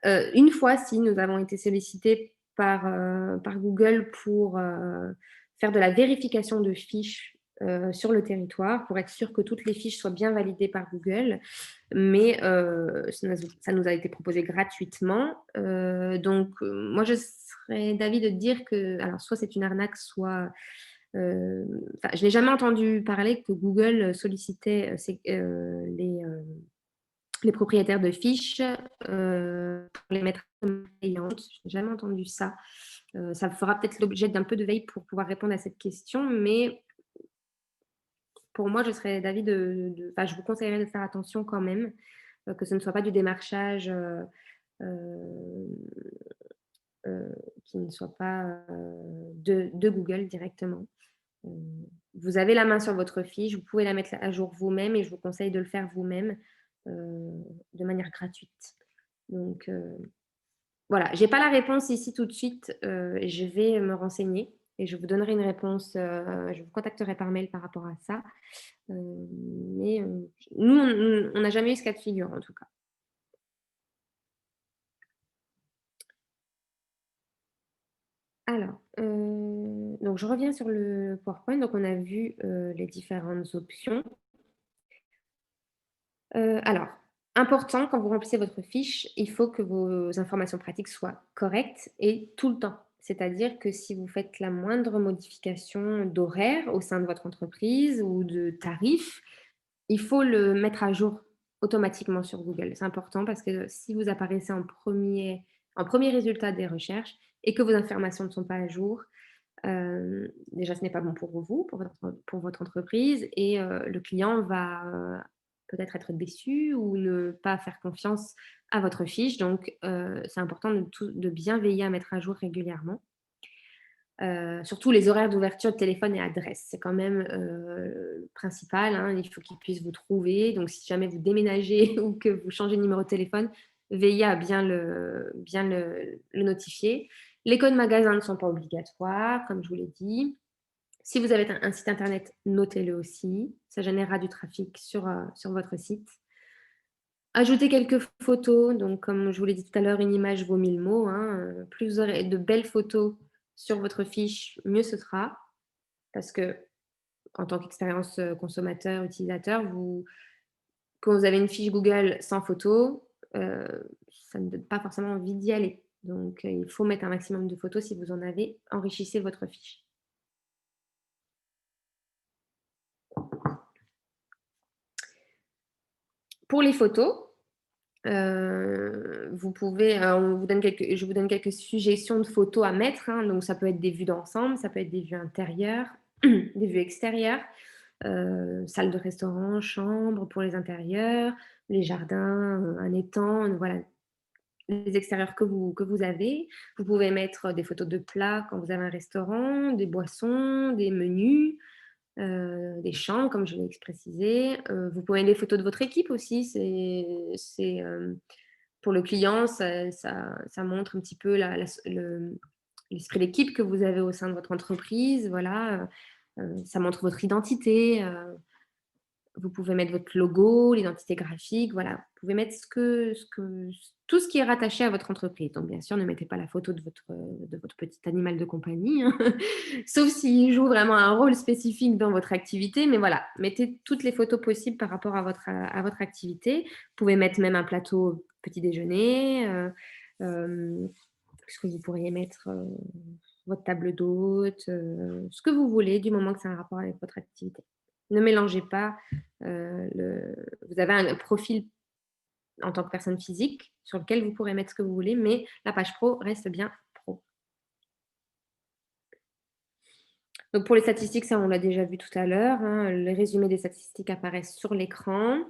Une fois, si, nous avons été sollicités par Google pour faire de la vérification de fiches sur le territoire, pour être sûr que toutes les fiches soient bien validées par Google. Mais ça nous a été proposé gratuitement. Donc, moi, je serais d'avis de dire que, alors, soit c'est une arnaque, soit... je n'ai jamais entendu parler que Google sollicitait les propriétaires de fiches, pour les mettre payantes. Je n'ai jamais entendu ça. Ça fera peut-être l'objet d'un peu de veille pour pouvoir répondre à cette question, mais pour moi, je serais d'avis enfin, je vous conseillerais de faire attention quand même, que ce ne soit pas du démarchage, heu qui ne soit pas, de Google directement. Heu, vous avez la main sur votre fiche, vous pouvez la mettre à jour vous-même et je vous conseille de le faire vous-même, heu, de manière gratuite. Donc voilà, j'ai pas la réponse ici tout de suite, je vais me renseigner et je vous donnerai une réponse, je vous contacterai par mail par rapport à ça. Heu, mais nous, on n'a jamais eu ce cas de figure en tout cas. Alors, donc je reviens sur le PowerPoint. Donc on a vu, les différentes options. Alors, important quand vous remplissez votre fiche, il faut que vos informations pratiques soient correctes et tout le temps. C'est-à-dire que si vous faites la moindre modification d'horaire au sein de votre entreprise ou de tarif, il faut le mettre à jour automatiquement sur Google. C'est important parce que si vous apparaissez en premier résultat des recherches et que vos informations ne sont pas à jour, déjà ce n'est pas bon pour vous, pour votre entreprise et le client va, peut-être être déçu ou ne pas faire confiance à votre fiche. Donc c'est important de bien veiller à mettre à jour régulièrement. Surtout les horaires d'ouverture de téléphone et adresse. C'est quand même, principal, hein. Il faut qu'ils puissent vous trouver. Donc si jamais vous déménagez ou que vous changez de numéro de téléphone, veillez à bien le notifier. Les codes magasins ne sont pas obligatoires, comme je vous l'ai dit. Si vous avez un site internet, notez-le aussi. Ça générera du trafic sur votre site. Ajoutez quelques photos, donc comme je vous l'ai dit tout à l'heure, une image vaut 1000 mots, hein, plus vous aurez de belles photos sur votre fiche, mieux ce sera. Parce qu'en tant qu'expérience, consommateur, utilisateur, quand vous avez une fiche Google sans photo, ça ne donne pas forcément envie d'y aller. Donc, il faut mettre un maximum de photos si vous en avez. Enrichissez votre fiche. Pour les photos, vous pouvez, je vous donne quelques suggestions de photos à mettre, hein. Donc ça peut être des vues d'ensemble, ça peut être des vues intérieures, des vues extérieures, salle de restaurant, chambre pour les intérieurs, les jardins, un étang, voilà, les extérieurs que vous avez. Vous pouvez mettre des photos de plats quand vous avez un restaurant, des boissons, des menus, des chambres comme je l'ai précisé. Vous pouvez mettre des photos de votre équipe aussi, pour le client, ça montre un petit peu l'esprit d'équipe que vous avez au sein de votre entreprise, voilà, ça montre votre identité, vous pouvez mettre votre logo, l'identité graphique, voilà. Vous pouvez mettre tout ce qui est rattaché à votre entreprise. Donc bien sûr, ne mettez pas la photo de votre petit animal de compagnie, hein, sauf s'il joue vraiment un rôle spécifique dans votre activité. Mais voilà, mettez toutes les photos possibles par rapport à votre activité. Vous pouvez mettre même un plateau petit déjeuner, ce que vous pourriez mettre, votre table d'hôte, ce que vous voulez, du moment que c'est un rapport avec votre activité. Ne mélangez pas, vous avez un profil en tant que personne physique sur lequel vous pourrez mettre ce que vous voulez, mais la page pro reste bien pro. Donc pour les statistiques, ça on l'a déjà vu tout à l'heure, hein, les résumés des statistiques apparaissent sur l'écran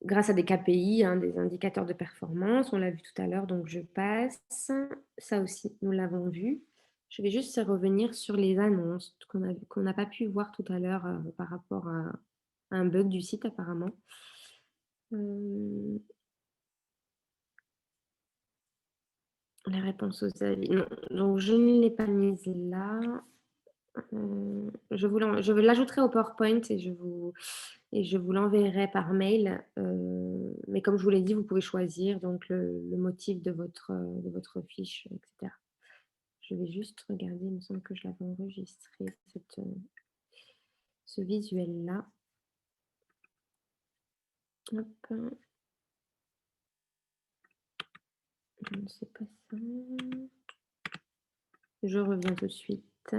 grâce à des KPI, hein, des indicateurs de performance. On l'a vu tout à l'heure, donc je passe. Ça aussi, nous l'avons vu. Je vais juste revenir sur les annonces qu'on n'a pas pu voir tout à l'heure, par rapport à un bug du site apparemment. La réponse aux avis, non, donc je ne l'ai pas mise là. Je l'ajouterai au PowerPoint et je vous l'enverrai par mail. Mais comme je vous l'ai dit, vous pouvez choisir donc le motif de votre fiche, et cetera. Je vais juste regarder, il me semble que je l'avais enregistré ce visuel-là. Hop. Je ne sais pas ça. Je reviens tout de suite.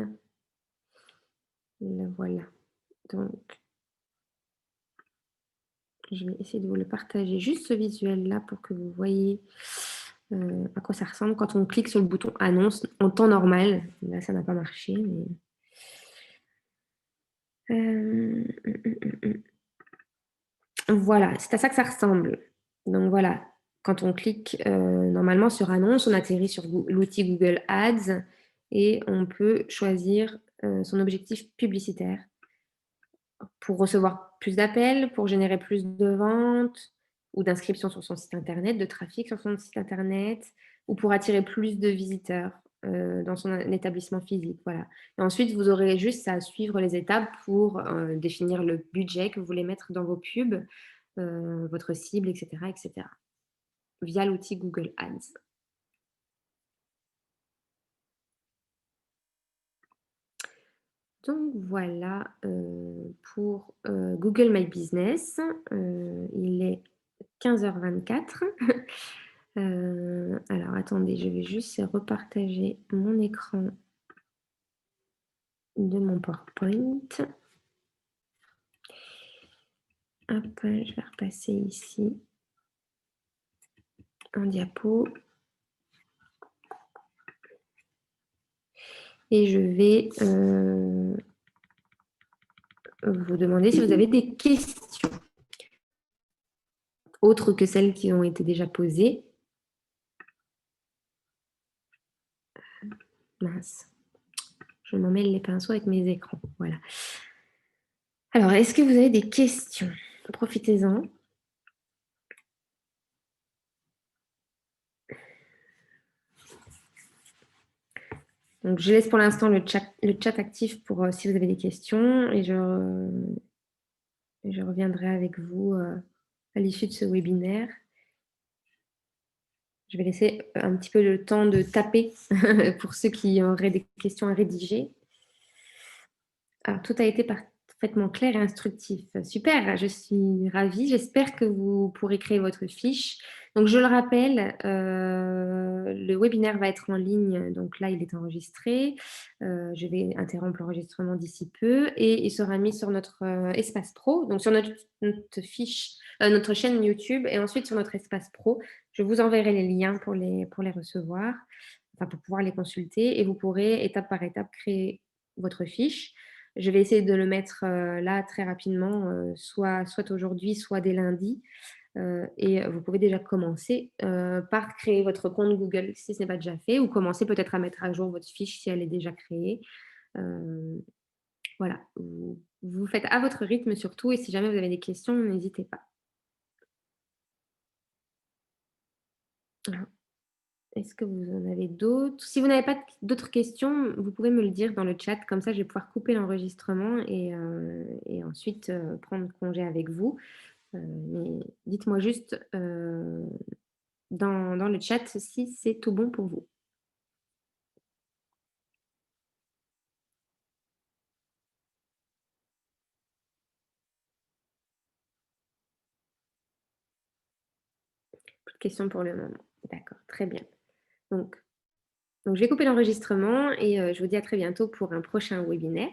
Le voilà. Donc Je vais essayer de vous le partager, juste ce visuel-là pour que vous voyez à quoi ça ressemble quand on clique sur le bouton annonce en temps normal. Là, ça n'a pas marché, mais... Voilà, c'est à ça que ça ressemble. Donc voilà, quand on clique normalement sur annonce, on atterrit sur l'outil Google Ads et on peut choisir son objectif publicitaire pour recevoir plus d'appels, pour générer plus de ventes ou d'inscriptions sur son site internet, de trafic sur son site internet, ou pour attirer plus de visiteurs dans son établissement physique. Voilà. Et ensuite, vous aurez juste à suivre les étapes pour définir le budget que vous voulez mettre dans vos pubs, votre cible, etc., via l'outil Google Ads. Donc voilà pour Google My Business. Il est 15h24. Alors attendez, je vais juste repartager mon écran de mon PowerPoint. Hop, je vais repasser ici en diapo. Et je vais vous demander si vous avez des questions autres que celles qui ont été déjà posées. Mince, je m'emmêle les pinceaux avec mes écrans. Voilà. Alors, est-ce que vous avez des questions? Profitez-en. Donc, je laisse pour l'instant le chat actif pour si vous avez des questions et je reviendrai avec vous à l'issue de ce webinaire. Je vais laisser un petit peu le temps de taper pour ceux qui auraient des questions à rédiger. Alors, tout a été parfaitement clair et instructif. Super, je suis ravie. J'espère que vous pourrez créer votre fiche. Donc, je le rappelle, le webinaire va être en ligne. Donc là, il est enregistré. Je vais interrompre l'enregistrement d'ici peu et il sera mis sur notre espace pro, donc sur notre fiche, notre chaîne YouTube et ensuite sur notre espace pro. Je vous enverrai les liens pour les recevoir, enfin pour pouvoir les consulter et vous pourrez étape par étape créer votre fiche. Je vais essayer de le mettre là très rapidement, soit aujourd'hui, soit dès lundi. Et vous pouvez déjà commencer par créer votre compte Google si ce n'est pas déjà fait, ou commencer peut-être à mettre à jour votre fiche si elle est déjà créée. Voilà, vous faites à votre rythme surtout, et si jamais vous avez des questions, n'hésitez pas. Est-ce que vous en avez d'autres? Si vous n'avez pas d'autres questions, vous pouvez me le dire dans le chat, comme ça je vais pouvoir couper l'enregistrement et ensuite prendre congé avec vous. Mais dites-moi juste dans le chat si c'est tout bon pour vous. Plus de questions pour le moment. D'accord, très bien. Donc je vais couper l'enregistrement et je vous dis à très bientôt pour un prochain webinaire.